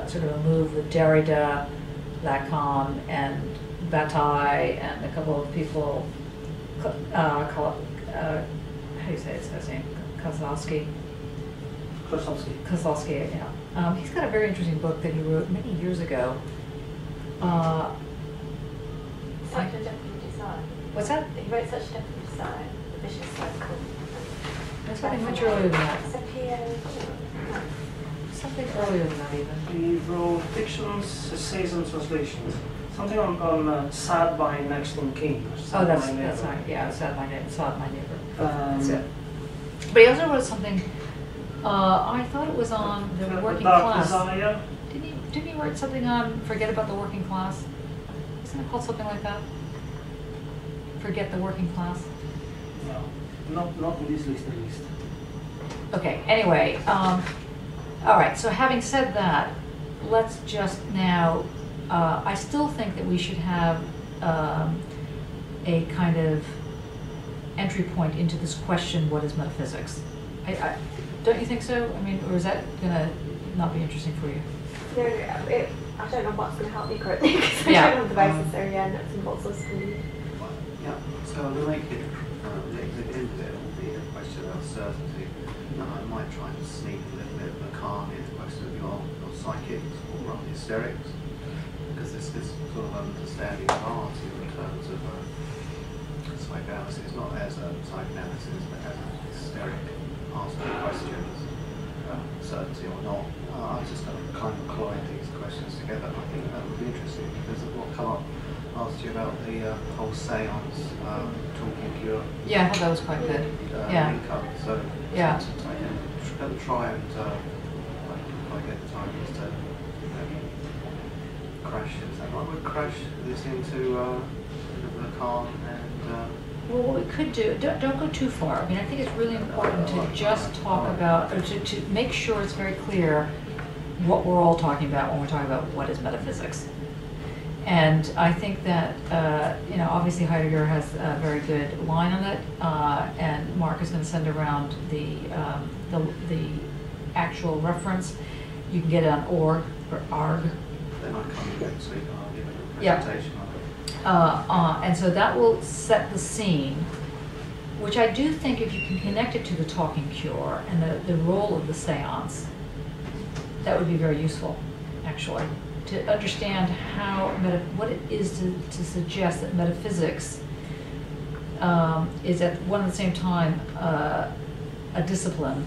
Speaker 3: sort of a move with Derrida, Lacan, and Bataille, and a couple of people, how do you say his first name? Kozlowski. Kozlowski, yeah. He's got a very interesting book that he wrote many years ago.
Speaker 1: Such a different design.
Speaker 3: What's that?
Speaker 1: He wrote such a different design, the vicious circle.
Speaker 3: There's something much earlier than that. Something earlier than that even.
Speaker 2: He wrote fictions, essays, and translations. Something on Sad by Next One King.
Speaker 3: Oh, that's right. Yeah, Sad My Neighbor. That's it. But he also wrote something. I thought it was on the working class.
Speaker 2: Desire.
Speaker 3: Didn't he write something on Forget About the Working Class? Isn't it called something like that? Forget the Working Class?
Speaker 2: No, not in this list at least.
Speaker 3: Okay, anyway, all right, so having said that, let's just now, I still think that we should have a kind of entry point into this question, what is metaphysics? Don't you think so? I mean, or is that going to not be interesting for you?
Speaker 4: No, I don't know what's going to help me currently because I don't have the basis there yet, nuts and bolts of school.
Speaker 5: Yeah, so to make it, the end of it will be a question about certainty. And I might try and sneak a little bit of Lacan into the question of your psychics or hysterics, because this sort of understanding of art in terms of psychoanalysis, not as a psychoanalysis, but as a hysteric asking questions, certainty or not. I'm just going to kind of collide these questions together. I think that would be interesting because of what come up. Asked you about the whole seance, talking cure.
Speaker 3: Yeah, I thought that was quite good. Yeah.
Speaker 5: Link-up. So
Speaker 3: yeah.
Speaker 5: I can try and, if I get the time, just to crash. Is that right? Would crash this into Lacan and.
Speaker 3: Well, what we could do, don't go too far. I mean, I think it's really important to just talk about, or to make sure it's very clear what we're all talking about when we're talking about what is metaphysics. And I think that, obviously Heidegger has a very good line on it, and Mark is going to send around the actual reference. You can get it on org or arg.
Speaker 5: Then I come in next week and I'll give a presentation on it.
Speaker 3: And so that will set the scene, which I do think if you can connect it to the talking cure and the role of the seance, that would be very useful, actually, to understand what it is to suggest that metaphysics is at one and the same time a discipline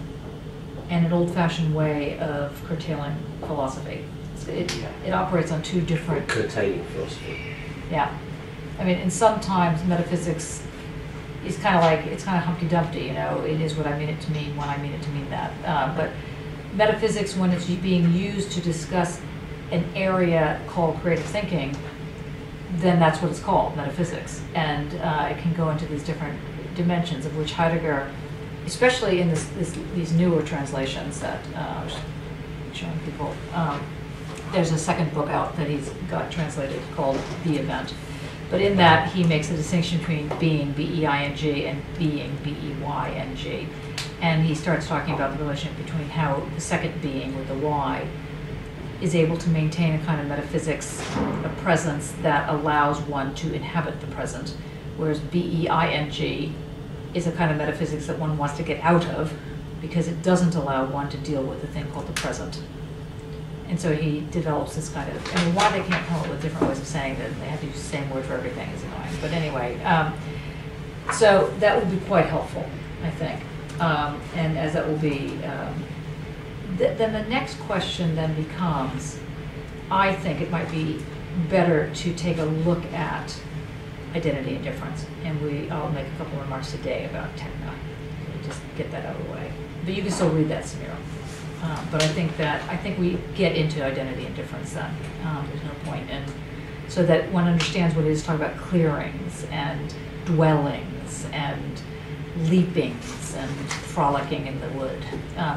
Speaker 3: and an old-fashioned way of curtailing philosophy. It operates on two different...
Speaker 7: Curtailing philosophy.
Speaker 3: Yeah. I mean, and sometimes metaphysics is kind of like, it's kind of Humpty Dumpty, it is what I mean it to mean when I mean it to mean that. But metaphysics, when it's being used to discuss an area called creative thinking, then that's what it's called, metaphysics. And it can go into these different dimensions of which Heidegger, especially in these newer translations that I was showing people, there's a second book out that he's got translated called The Event. But in that, he makes a distinction between being, B-E-I-N-G, and being, B-E-Y-N-G. And he starts talking about the relationship between how the second being, with the Y, is able to maintain a kind of metaphysics, a presence that allows one to inhabit the present, whereas B-E-I-N-G is a kind of metaphysics that one wants to get out of because it doesn't allow one to deal with the thing called the present. And so he develops this kind of, I mean, why they can't come up with different ways of saying that, they have to use the same word for everything is annoying. But anyway, so that would be quite helpful, I think. And as that will be, then the next question then becomes, I think it might be better to take a look at identity and difference. And I'll make a couple of remarks today about techno, just get that out of the way. But you can still read that, Samira. But I think we get into identity and difference then. There's no point in, so that one understands what it is to talk about clearings and dwellings and leapings and frolicking in the wood,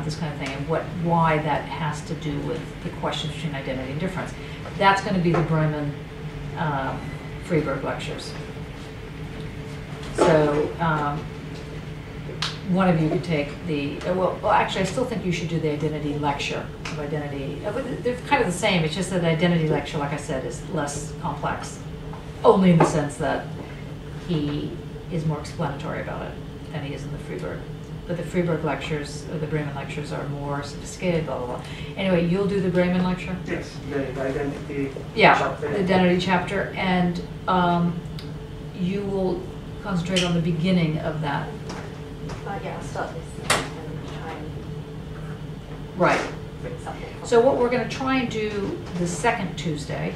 Speaker 3: this kind of thing, and why that has to do with the questions between identity and difference. That's going to be the Bremen Freiburg lectures. So one of you could take the, well, actually I still think you should do the identity lecture of identity. They're kind of the same, it's just that the identity lecture, like I said, is less complex, only in the sense that he is more explanatory about it than he is in the Freiburg. But the Freiburg lectures, or the Bremen lectures, are more sophisticated, blah, blah, blah. Anyway, you'll do the Bremen lecture?
Speaker 2: Yes, the identity
Speaker 3: chapter. The identity chapter, and you will concentrate on the beginning of that.
Speaker 1: Yeah, I'll start this and try and
Speaker 3: Right.
Speaker 1: bring something.
Speaker 3: So what we're going to try and do the second Tuesday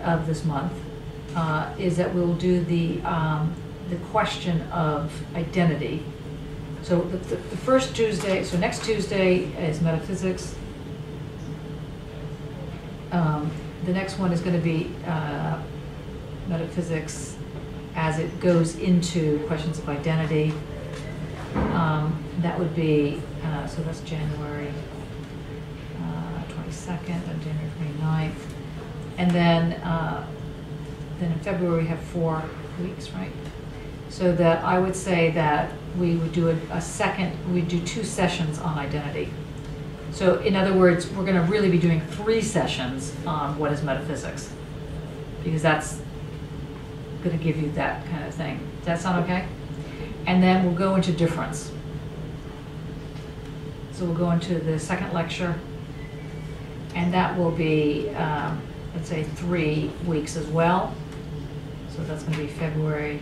Speaker 3: of this month is that we'll do the question of identity. So the first Tuesday, so next Tuesday is metaphysics. The next one is going to be metaphysics as it goes into questions of identity. That would be, so that's January 22nd and January 29th. And then in February we have 4 weeks, right? So that I would say that we would do we'd do 2 sessions on identity. So in other words, we're going to really be doing 3 sessions on what is metaphysics, because that's going to give you that kind of thing. Does that sound okay? And then we'll go into difference. So we'll go into the second lecture, and that will be, let's say, 3 weeks as well. So that's going to be February.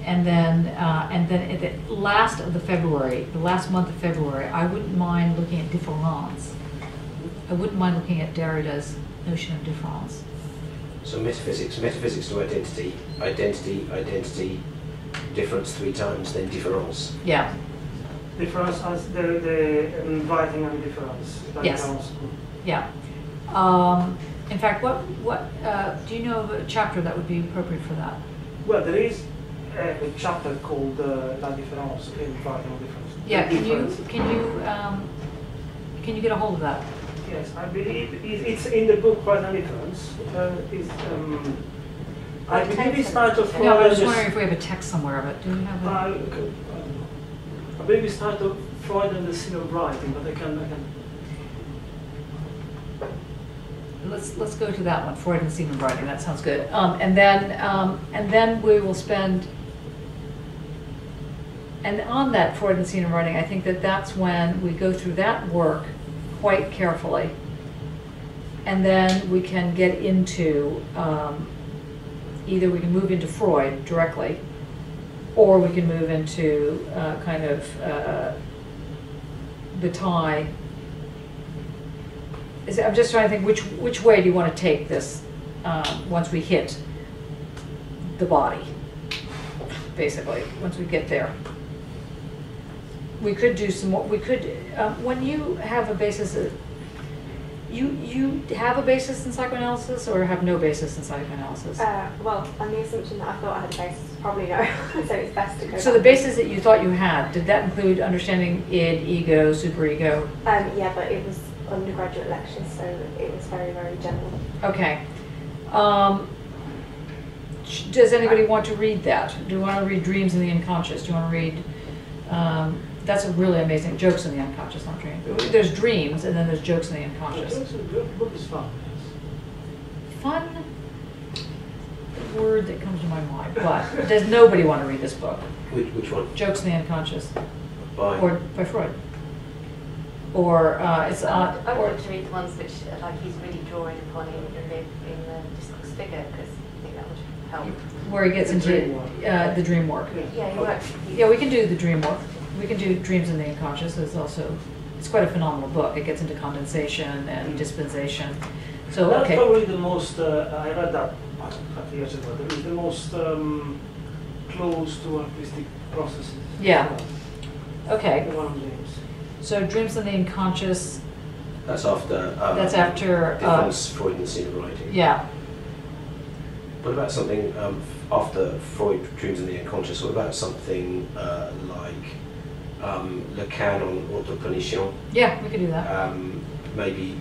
Speaker 3: And then at the last of the February, the last month of February, I wouldn't mind looking at difference. I wouldn't mind looking at Derrida's notion of difference.
Speaker 7: So metaphysics to identity, difference 3 times, then difference.
Speaker 3: Yeah.
Speaker 2: Difference as the writing and difference.
Speaker 3: Yes. Yeah. In fact, what do you know of a chapter that would be appropriate for that?
Speaker 2: Well, there is a chapter called La Différence in writing difference.
Speaker 3: Yeah. Can you get a hold of that?
Speaker 2: Yes, I believe it's in the book Right and Difference. I believe it's titled Freud.
Speaker 3: No, I was just wondering if we have a text somewhere of it. Do we have a?
Speaker 2: I believe it's titled Freud and the Sin of Writing, but I can.
Speaker 3: Let's go to that one, Freud and the Sin of Writing. That sounds good. And then we will spend. And on that Freud and the Sin of Writing, I think that's when we go through that work quite carefully, and then we can get into either we can move into Freud directly, or we can move into kind of Bataille. I'm just trying to think which way do you want to take this once we hit the body, basically, once we get there. We could do some more. We could, when you have a basis, you have a basis in psychoanalysis or have no basis in psychoanalysis?
Speaker 4: Well, on the assumption that I thought I had a basis, probably no. So it's best to go.
Speaker 3: So the basis that you thought you had, did that include understanding id, ego, superego?
Speaker 4: Yeah, but it was undergraduate lectures, so it was very, very general.
Speaker 3: Okay. Does anybody want to read that? Do you want to read Dreams in the Unconscious? Do you want to read? That's a really amazing. Jokes in the Unconscious, not dreams. There's dreams, and then there's jokes in the unconscious.
Speaker 2: The book is fun.
Speaker 3: Fun? The word that comes to my mind. But does nobody want to read this book?
Speaker 7: Which one?
Speaker 3: Jokes in the Unconscious.
Speaker 7: By
Speaker 3: Freud. Or it's
Speaker 1: I would like to read the ones which like he's really drawing upon in the discourse figure, because I think that would help.
Speaker 3: where he gets into the dream work.
Speaker 1: Yeah, he works.
Speaker 3: Yeah, we can do the dream work. We can do Dreams in the Unconscious. It's quite a phenomenal book. It gets into condensation and dispensation. So,
Speaker 2: that's
Speaker 3: okay.
Speaker 2: probably the most, I read that a few years ago, it's the most close to artistic processes.
Speaker 3: Yeah. Okay.
Speaker 2: The one of James.
Speaker 3: So Dreams in the Unconscious.
Speaker 7: That's after.
Speaker 3: That's after.
Speaker 7: Difference, Freud and the Scene of Writing.
Speaker 3: Yeah.
Speaker 7: What about something after Freud, Dreams in the Unconscious? What about something like Lacan on autopunition?
Speaker 3: Yeah, we could do that.
Speaker 7: Maybe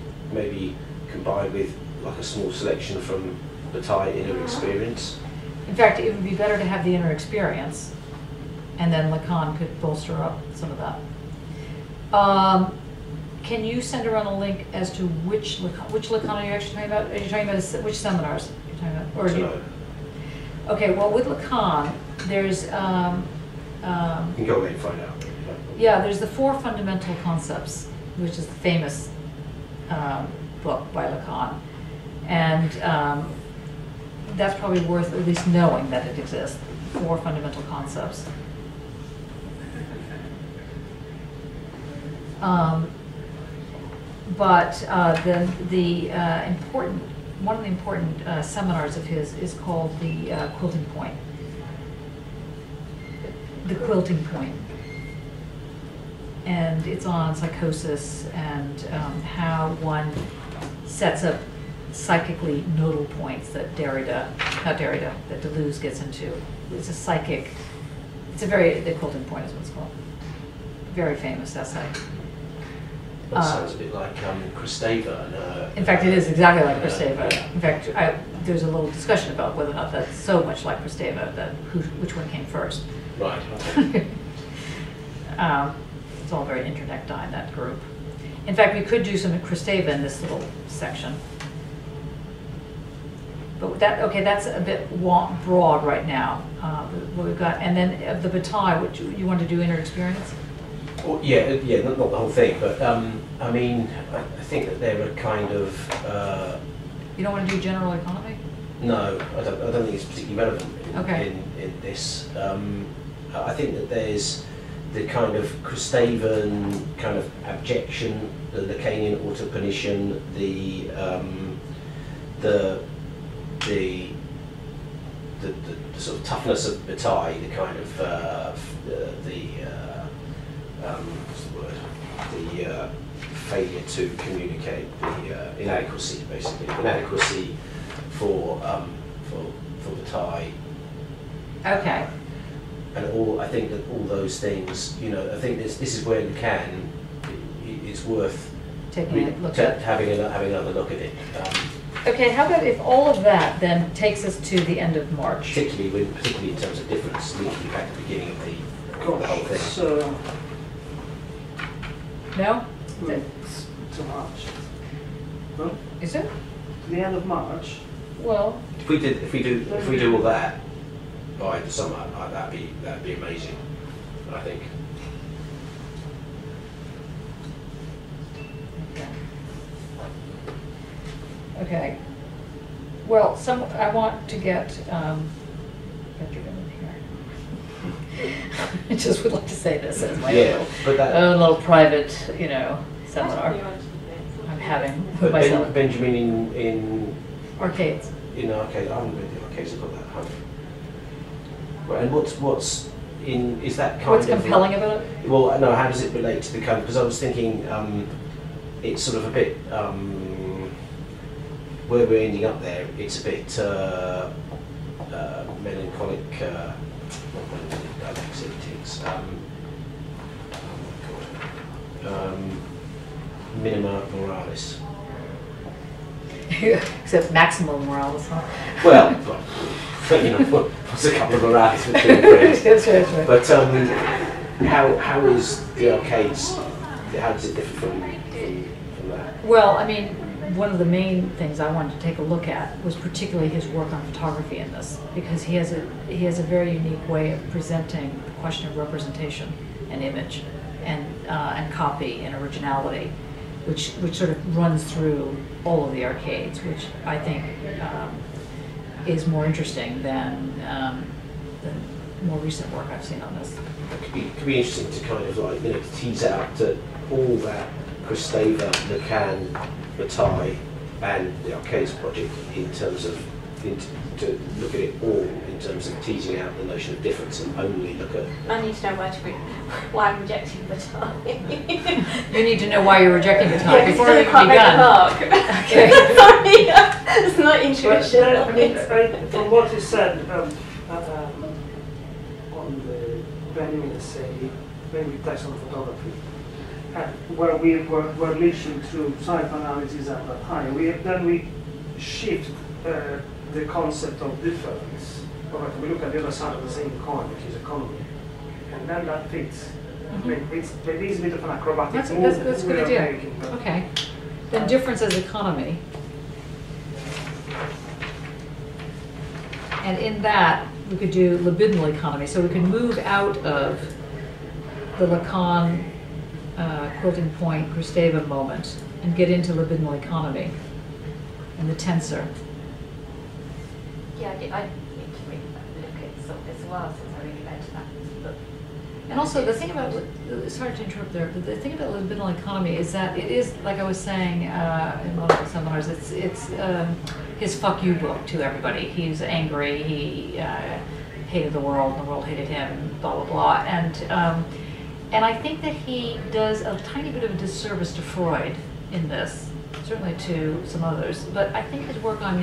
Speaker 7: combined with like a small selection from Bataille Inner Experience.
Speaker 3: In fact, it would be better to have the inner experience, and then Lacan could bolster up some of that. Can you send around a link as to which Lacan are you actually talking about? Are you talking about which seminars you're talking about? Or okay, well, with Lacan, there's
Speaker 7: you can go away and find out.
Speaker 3: yeah, there's the 4 fundamental concepts, which is the famous book by Lacan, and that's probably worth at least knowing that it exists. 4 fundamental concepts. But then one of the important seminars of his is called the quilting point. The quilting point. And it's on psychosis and how one sets up psychically nodal points that that Deleuze gets into. It's a psychic, the quilting point is what it's called. Very famous essay.
Speaker 7: That sounds a bit like Kristeva.
Speaker 3: In fact, it is exactly like Kristeva. In fact, there's a little discussion about whether or not that's so much like Kristeva that which one came first.
Speaker 7: Right. Okay.
Speaker 3: It's all very interdictine, that group. In fact, we could do some Kristeva in this little section. But that's a bit broad right now. What we've got, and then of the Bataille, which you want to do inner experience?
Speaker 7: Well, yeah, not the whole thing, but I mean, I think that there are kind of.
Speaker 3: You don't want to do general economy?
Speaker 7: No, I don't think it's particularly relevant in this. I think that there's the kind of Kristevan kind of abjection, the Lacanian autopunition, the sort of toughness of Bataille, the kind of what's the word? The failure to communicate, the inadequacy, basically, inadequacy for Bataille.
Speaker 3: Okay.
Speaker 7: And I think that all those things, I think this is where Lacan, it's worth
Speaker 3: taking a look at,
Speaker 7: having another look at it.
Speaker 3: Okay, how about if all of that then takes us to the end of March?
Speaker 7: Particularly in terms of difference, linking back to the beginning of the whole thing.
Speaker 2: So,
Speaker 3: No?
Speaker 2: it's to March. No?
Speaker 3: Is it?
Speaker 2: To the end of March.
Speaker 3: Well,
Speaker 7: If we do all that by the summer, that'd be amazing, I think.
Speaker 3: okay. Well, I want to get you in here. I just would like to say this as my own little private, seminar I'm having with
Speaker 7: But
Speaker 3: myself.
Speaker 7: Benjamin in
Speaker 3: Arcades.
Speaker 7: arcade, I haven't been to arcades. I've got that home. Right, and what's in is that kind
Speaker 3: What's
Speaker 7: of
Speaker 3: compelling about it?
Speaker 7: Well, no. How does it relate to the kind? Because I was thinking, it's sort of a bit where we're ending up there. It's a bit melancholic. Not melancholic. I think it's minima moralis.
Speaker 3: Except maximal morales, huh?
Speaker 7: Well, what's a couple of moralis between friends?
Speaker 3: That's right.
Speaker 7: But how is the arcades? How does it differ from that?
Speaker 3: Well, I mean, one of the main things I wanted to take a look at was particularly his work on photography in this, because he has a very unique way of presenting the question of representation and image and copy and originality, which sort of runs through all of the arcades, which I think is more interesting than the more recent work I've seen on this.
Speaker 7: It could be interesting to kind of to tease out that all that Kristeva, Lacan, Bataille, and the Arcades project in terms of to look at it all in terms of teasing out the notion of difference and only look at.
Speaker 4: I need to know why I'm rejecting the time.
Speaker 3: You need to know why you're rejecting the time before
Speaker 4: you
Speaker 3: it even
Speaker 4: can't make the
Speaker 3: begun.
Speaker 4: mark.
Speaker 3: Okay.
Speaker 4: Sorry, it's not
Speaker 2: But,
Speaker 4: intuition.
Speaker 2: I mean, from what you said on the when we say when we touch on photography, where we were leaching through psychoanalysis at that time, we shift the concept of difference. Alright, we look at the other side of the same coin, which is economy, and then that fits. I mean, it is a bit of an acrobatic move.
Speaker 3: That's a
Speaker 2: we
Speaker 3: good
Speaker 2: are
Speaker 3: idea.
Speaker 2: making, but-
Speaker 3: Okay. Then difference as economy. And in that, we could do libidinal economy. So we could move out of the Lacan quilting point Kristeva moment and get into libidinal economy and the tensor.
Speaker 1: Yeah, I need to look at some. It's a while since I really read that book.
Speaker 3: And also the thing about, sorry to interrupt there, but the thing about libidinal economy is that it is, like I was saying in one of the seminars, it's his fuck you book to everybody. He's angry, he hated the world, and the world hated him, blah, blah, blah. And I think that he does a tiny bit of a disservice to Freud in this, certainly to some others, but I think his work on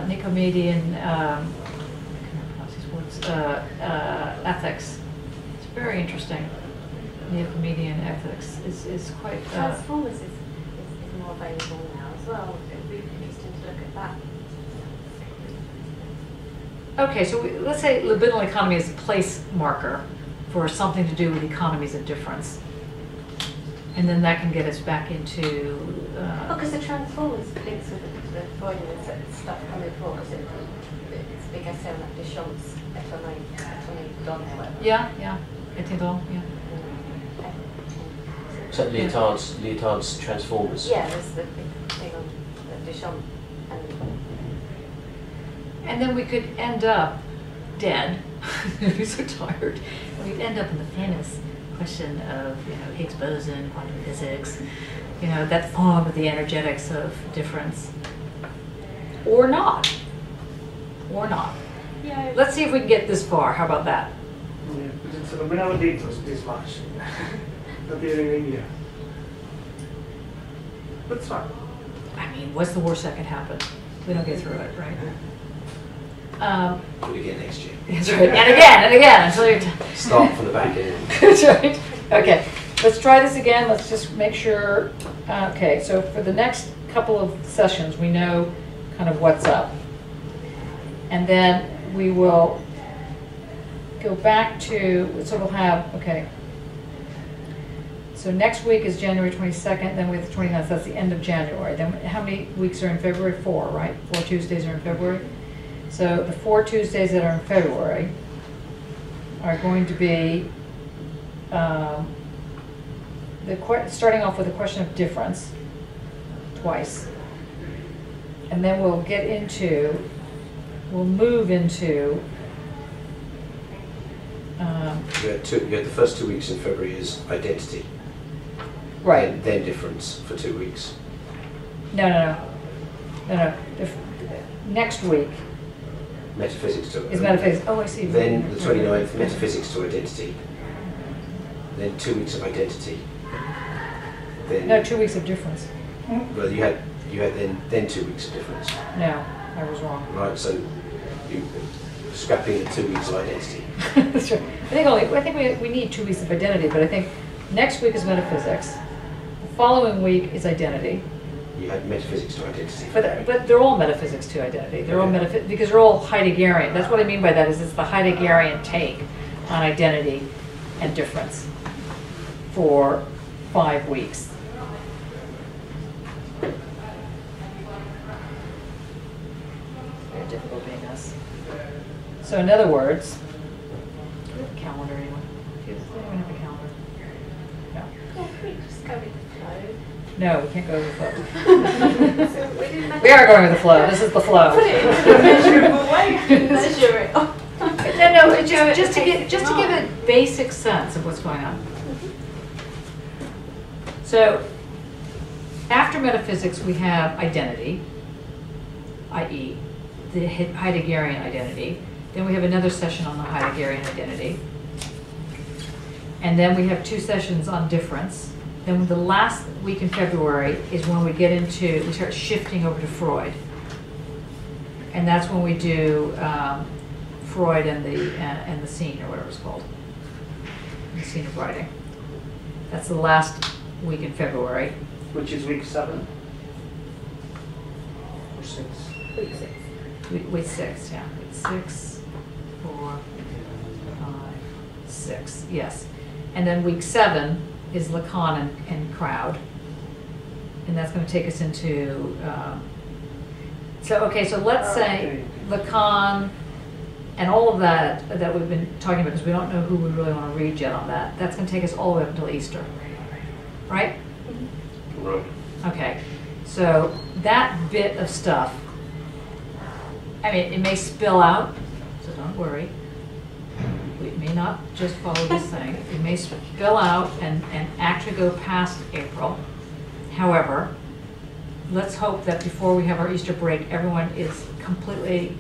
Speaker 3: Nicomachean ethics. It's very interesting. Nicomachean ethics is quite.
Speaker 1: Transformers is more available now as well. It would be interesting to look at that.
Speaker 3: Okay, so let's say libidinal economy is a place marker for something to do with economies of difference, and then that can get us back into.
Speaker 1: Because the Transformers links with the Freudian stuff coming before, because it's a big essay on that Deschamps' Etoné Don, whatever.
Speaker 3: Yeah, Etendon, yeah.
Speaker 7: So Lyotard's Transformers.
Speaker 1: Yeah, there's the big thing on the Deschamps.
Speaker 3: And then we could end up dead. We'd be so tired. And we'd end up in the famous question of, Higgs boson, quantum physics, that form of the energetics of difference. Or not.
Speaker 4: Yeah.
Speaker 3: Let's see if we can get this far. How about that?
Speaker 2: Yeah, but we never did this much. Not even in India. But it's fine.
Speaker 3: I mean, what's the worst that could happen? We don't get through it, right?
Speaker 7: Do it again next year.
Speaker 3: That's right. And again, until you're
Speaker 7: Start from the back end.
Speaker 3: That's right. Okay, let's try this again. Let's just make sure. Okay, so for the next couple of sessions, we know kind of what's up. And then we will go back to, so we'll have, okay. So next week is January 22nd, then we have the 29th, that's the end of January. Then how many weeks are in February? 4, right? 4 Tuesdays are in February. So the 4 Tuesdays that are in February are going to be starting off with a question of difference twice, and then we'll move into
Speaker 7: You had the first 2 weeks in February is identity.
Speaker 3: right.
Speaker 7: And then difference for 2 weeks.
Speaker 3: No. Next week
Speaker 7: Metaphysics to
Speaker 3: is metaphysics. Oh, I see.
Speaker 7: Then the 29th, metaphysics to identity. Then 2 weeks of identity. Then
Speaker 3: No, 2 weeks of difference.
Speaker 7: well, you had then 2 weeks of difference.
Speaker 3: No, I was wrong.
Speaker 7: Right, so you scrapping the 2 weeks of identity.
Speaker 3: That's right. I think we need 2 weeks of identity, but I think next week is metaphysics. The following week is identity.
Speaker 7: You had metaphysics to identity.
Speaker 3: But they're all metaphysics to identity. They're all because they're all Heideggerian. That's what I mean by that. Is it's the Heideggerian take on identity and difference for 5 weeks. Very difficult being us. So in other words, do we have a calendar anyone? Does anyone have a calendar? No.
Speaker 1: Yeah, we just go with the flow.
Speaker 3: No, we can't go with the flow.
Speaker 1: So we didn't
Speaker 3: We are going with the flow. This is the flow.
Speaker 1: put it into a measurable way. Measure it.
Speaker 3: No, it's just to give a basic sense of what's going on. So, after metaphysics, we have identity, i.e., the Heideggerian identity. Then we have another session on the Heideggerian identity. And then we have 2 sessions on difference. Then the last week in February is when we get into, we start shifting over to Freud. And that's when we do Freud and the scene, or whatever it's called. The scene of writing. That's the last week in February.
Speaker 2: Which is week 7 or 6?
Speaker 4: Week 6.
Speaker 3: Week 6, yeah. Week 6, 4, 5, 6, yes. And then week 7 is Lacan and crowd. And that's going to take us into, so let's say Lacan and all of that we've been talking about, because we don't know who we really want to read yet on that. That's going to take us all the way up until Easter, right?
Speaker 7: Right.
Speaker 3: Okay, so that bit of stuff, I mean, it may spill out, so don't worry. We may not just follow this thing. It may spill out and actually go past April. However, let's hope that before we have our Easter break, everyone is completely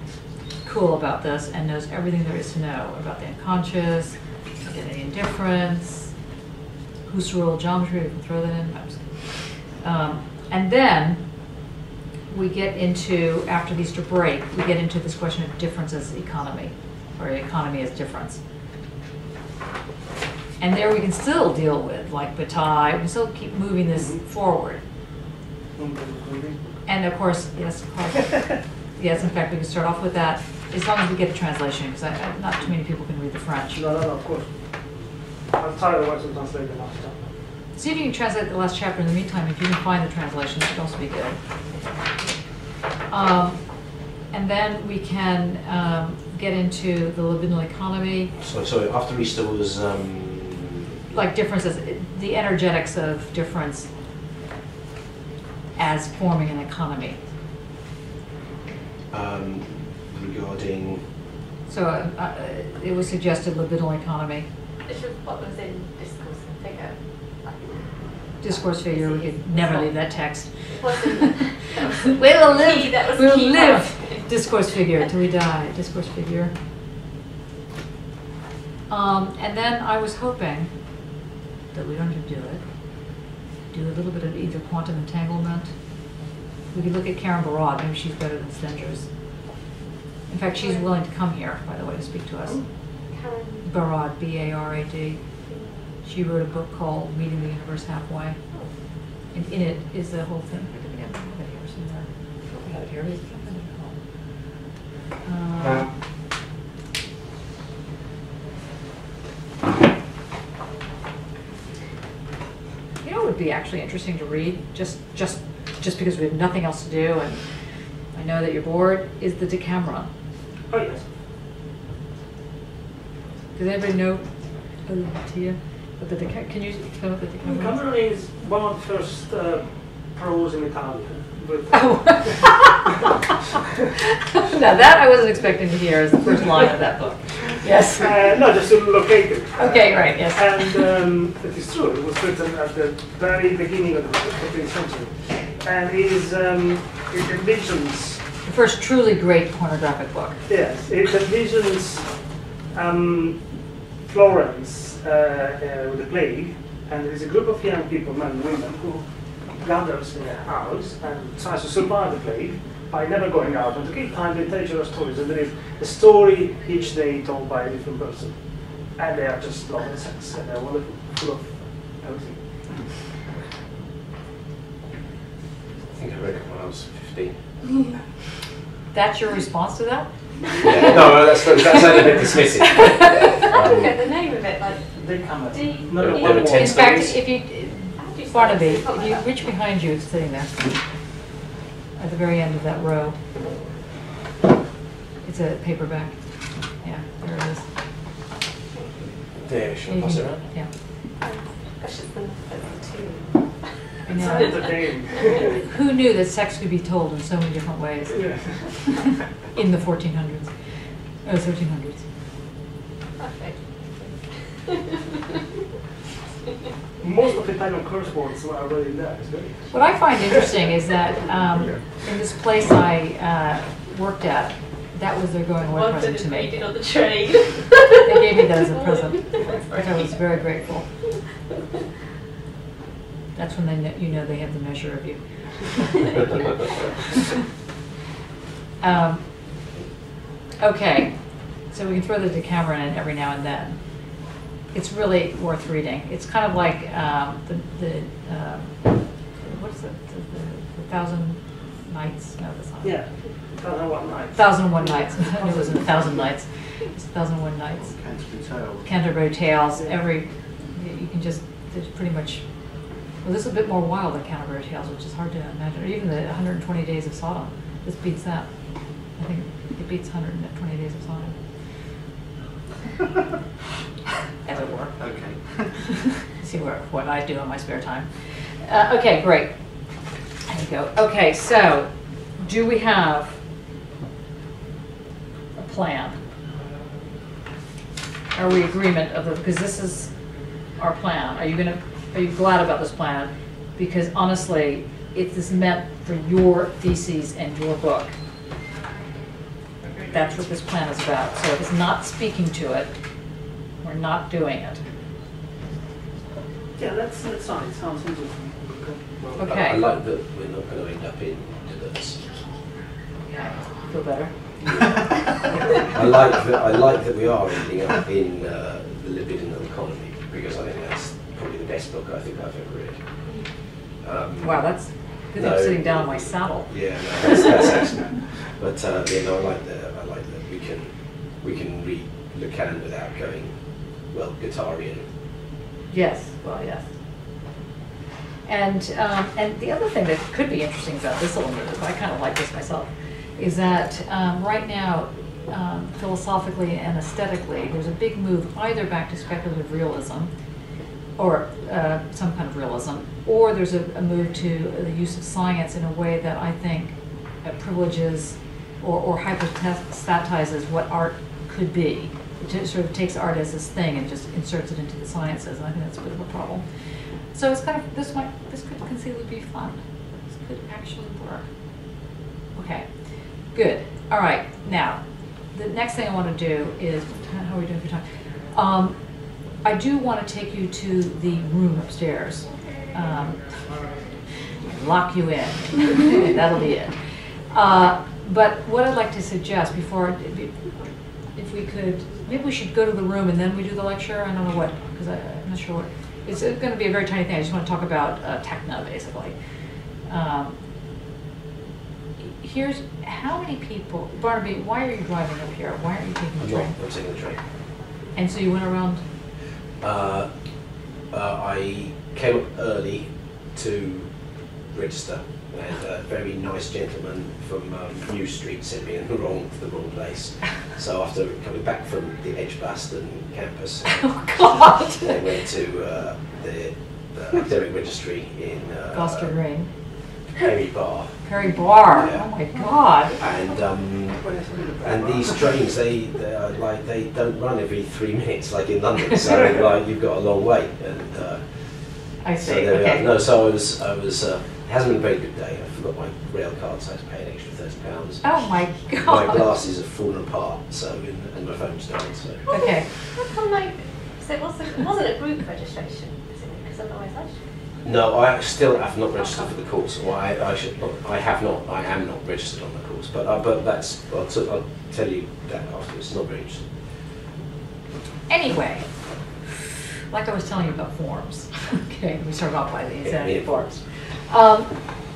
Speaker 3: cool about this and knows everything there is to know about the unconscious, identity and difference, Husserl geometry, we can throw that in. And then we get into, after the Easter break, we get into this question of difference as economy, or economy as difference. And there we can still deal with, like Bataille, we can still keep moving this forward. And of course, yes, yes, in fact, we can start off with that, as long as we get a translation, because not too many people can read the French.
Speaker 2: No, of course. I'll try to watch and translate the last chapter.
Speaker 3: See if you can translate the last chapter in the meantime. If you can find the translation, that would also be good. And then we can get into the libidinal economy.
Speaker 7: So after Easter was...
Speaker 3: like differences, the energetics of difference as forming an economy.
Speaker 7: Regarding...
Speaker 3: So it was suggested libidinal economy.
Speaker 1: It's just what was in discourse and figure.
Speaker 3: Discourse figure, we could never leave that text.
Speaker 1: What's in
Speaker 3: We will live,
Speaker 1: that was
Speaker 3: we will
Speaker 1: key
Speaker 3: live
Speaker 1: part.
Speaker 3: discourse figure till we die, discourse figure. And then I was hoping that we don't have to do a little bit of either quantum entanglement. We could look at Karen Barad, maybe she's better than Stengers. In fact, she's willing to come here, by the way, to speak to us.
Speaker 4: Karen.
Speaker 3: Barad, B-A-R-A-D. She wrote a book called Meeting the Universe Halfway. And in it is the whole thing. I think we have it here somewhere. We have it here. You know, it would be actually interesting to read, just because we have nothing else to do, and I know that you're bored, is the Decameron.
Speaker 2: Oh, yes.
Speaker 3: Does anybody know Tia? But the can you tell what the Decameron
Speaker 2: Decameron is one of the first prose in Italian. But
Speaker 3: oh. Now that I wasn't expecting to hear as the first line of that book. Yes.
Speaker 2: No, just to locate it.
Speaker 3: Okay, right, yes.
Speaker 2: And it is true, it was written at the very beginning of the 15th century. And it envisions...
Speaker 3: The first truly great pornographic book.
Speaker 2: Yes, it envisions Florence with the plague, and there is a group of young people, men and women, who gathers in a house and tries to survive the plague by never going out. And to keep time, they tell each other stories, and there is a story each day told by a different person. And they are just love and sex, and they're wonderful, full of everything.
Speaker 7: I think I read it when I was 15.
Speaker 3: That's your response to that?
Speaker 7: Yeah, no, that's a bit dismissive.
Speaker 1: The name of it, like
Speaker 2: Decameron.
Speaker 1: No,
Speaker 7: there were 10
Speaker 3: In fact,
Speaker 7: stories.
Speaker 3: if you, Barnaby, if you reach behind you, it's sitting there. At the very end of that row. It's a paperback. Yeah, there it is.
Speaker 7: There, shall I pass it around?
Speaker 3: Yeah.
Speaker 1: Gosh, it's the two.
Speaker 3: I
Speaker 2: It's
Speaker 3: know.
Speaker 2: entertaining.
Speaker 3: Who knew that sex could be told in so many different ways
Speaker 2: Yeah.
Speaker 3: in the 1400s, 1300s?
Speaker 1: Perfect.
Speaker 2: Most of the Italian curse words are already there. It's very
Speaker 3: What I find interesting is that in this place I worked at, that was their going away
Speaker 4: One
Speaker 3: present to
Speaker 4: we did
Speaker 3: me.
Speaker 4: on the train.
Speaker 3: They gave me that as a present, which I was very grateful. That's when they know, you know they have the measure of you. Okay, so we can throw the Decameron in every now and then. It's really worth reading. It's kind of like what is it? The Thousand Nights? No, that's not.
Speaker 2: Yeah, 1,001 Nights.
Speaker 3: 1001 Nights. I knew it wasn't 1,000 Nights. It's 1001 Nights.
Speaker 5: Canterbury Tales.
Speaker 3: Canterbury Tales. You can just, there's pretty much, well, this is a bit more wild than Canterbury Tales, which is hard to imagine. Or even the 120 Days of Sodom. This beats that. I think it beats 120 Days of Sodom. As it were.
Speaker 5: Okay.
Speaker 3: See what I do in my spare time. Okay, great. There you go. Okay, so do we have a plan? Are we agreement of the, because this is our plan. Are you glad about this plan? Because honestly, it is meant for your theses and your book. That's what this plan is about. So if it's not speaking to it, we're not doing it.
Speaker 2: Yeah, that's fine. It sounds interesting.
Speaker 3: Okay.
Speaker 7: I like that we're not going to end up in divorce.
Speaker 3: Okay. Feel better?
Speaker 7: I like that we are ending up in the libidinal economy, because I think that's probably the best book I think I've ever read.
Speaker 3: Wow, that's good. I'm sitting down on my saddle.
Speaker 7: Yeah, no, that's excellent. But yeah, no, I like that we can read Lacan without going, well, Guattarian.
Speaker 3: Yes. Well, yes. And the other thing that could be interesting about this little move, I kind of like this myself, is that right now, philosophically and aesthetically, there's a big move either back to speculative realism, or some kind of realism, or there's a move to the use of science in a way that I think privileges or hypostatizes what art could be. It sort of takes art as this thing and just inserts it into the sciences, and I think that's a bit of a problem. So it's kind of, this could conceivably be fun. This could actually work. Okay, good. All right, now, the next thing I want to do is, how are we doing for time? I do want to take you to the room upstairs. Lock you in. That'll be it. But what I'd like to suggest before, if we could, maybe we should go to the room and then we do the lecture. I don't know what, because I'm not sure what. It's going to be a very tiny thing. I just want to talk about Techna, basically. Here's how many people, Barnaby, why are you driving up here? Why aren't you taking the train?
Speaker 7: I'm taking the train.
Speaker 3: And so you went around?
Speaker 7: I came up early to register, and a very nice gentleman from New Street sent me in the wrong place. So after coming back from the Edgbaston campus,
Speaker 3: Oh God!
Speaker 7: they went to the academic registry in
Speaker 3: Gloucester Green.
Speaker 7: Perry Bar.
Speaker 3: Perry Bar.
Speaker 7: Yeah.
Speaker 3: Oh my God!
Speaker 7: And these trains, they don't run every 3 minutes like in London. So like you've got a long wait. And
Speaker 3: I see.
Speaker 7: so there we
Speaker 3: Okay.
Speaker 7: are. No, so I was. It hasn't been a very good day. I forgot my rail card, so I had to pay an extra £30.
Speaker 3: Oh my
Speaker 7: My
Speaker 3: God!
Speaker 7: glasses have fallen apart, so and my phone's died. So
Speaker 3: Okay.
Speaker 1: How come, like, so it wasn't a group registration, is it? Because otherwise I should.
Speaker 7: no, I still have not registered for the course, or I should not. I have not. I am not registered on the course, but that's. I'll tell you that afterwards. It's not very interesting.
Speaker 3: Anyway, like I was telling you about forms. Okay, we start off by the
Speaker 7: Yeah,
Speaker 3: insanity
Speaker 7: yeah.
Speaker 3: forms.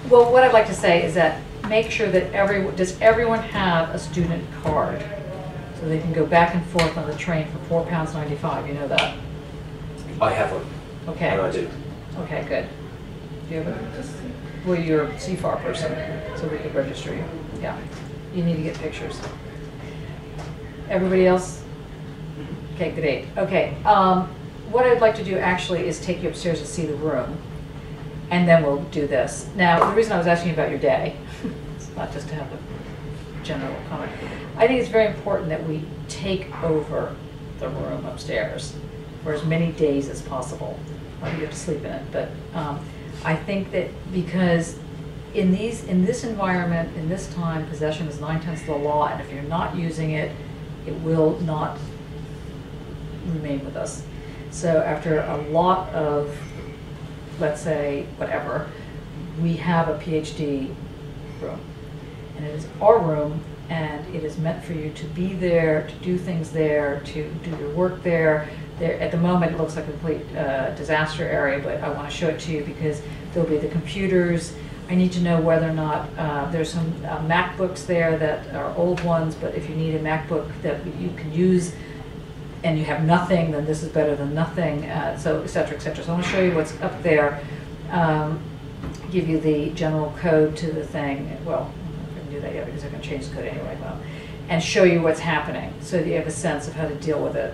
Speaker 3: Well, what I'd like to say is that make sure that does everyone have a student card? So they can go back and forth on the train for £4.95, you know that?
Speaker 7: I have one,
Speaker 3: Okay.
Speaker 7: and I do.
Speaker 3: Okay, good. Do you have it? Well, you're a CFAR person, so we could register you. Yeah. You need to get pictures. Everybody else? Okay, great. Okay. What I'd like to do actually is take you upstairs to see the room, and then we'll do this. Now, the reason I was asking you about your day, it's not just to have a general comment. I think it's very important that we take over the room upstairs for as many days as possible. I think you have to sleep in it, but I think that because in this environment, in this time, possession is 9/10 of the law, and if you're not using it, it will not remain with us. So after a lot of, let's say, whatever, we have a PhD room. And it is our room, and it is meant for you to be there, to do things there, to do your work there. At the moment, it looks like a complete disaster area, but I want to show it to you because there'll be the computers. I need to know whether or not there's some MacBooks there that are old ones, but if you need a MacBook that you can use and you have nothing, then this is better than nothing, so et cetera, et cetera. So I want to show you what's up there, give you the general code to the thing. Well, I'm not going to do that yet because I'm going to change the code anyway, well, and show you what's happening so that you have a sense of how to deal with it,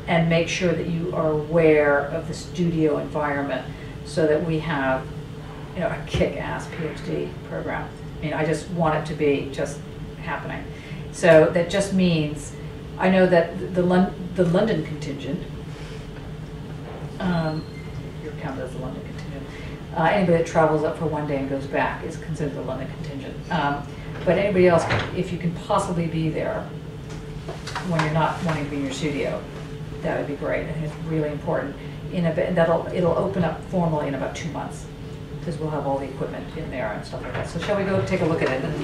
Speaker 3: and make sure that you are aware of the studio environment so that we have, you know, a kick-ass PhD program. I mean, I just want it to be just happening. So that just means, I know that the London contingent, you're counted as the London contingent. Anybody that travels up for one day and goes back is considered the London contingent. But anybody else, if you can possibly be there when you're not wanting to be in your studio, that would be great. I think it's really important. It'll open up formally in about 2 months because we'll have all the equipment in there and stuff like that. So shall we go take a look at it? And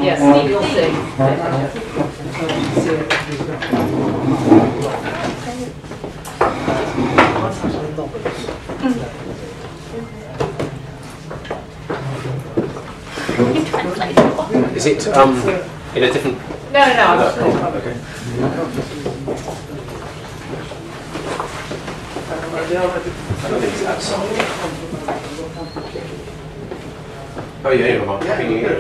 Speaker 3: yes, Steve, you'll see.
Speaker 7: Is it in a different?
Speaker 3: No.
Speaker 7: Okay. I don't think it's outside. Oh yeah, never mind. Happy New Year.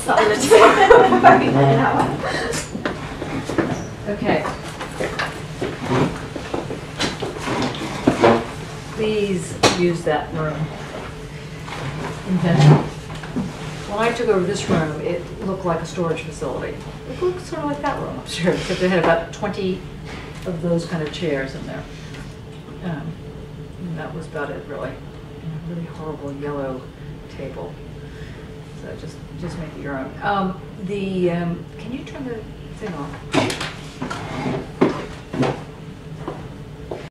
Speaker 4: silent.
Speaker 3: Okay. Please use that room. Invention. When I took over this room, it looked like a storage facility. It looked sort of like that room upstairs, except it had about 20 of those kind of chairs in there. And that was about it, really. And a really horrible yellow table. So just make it your own. Can you turn the thing off?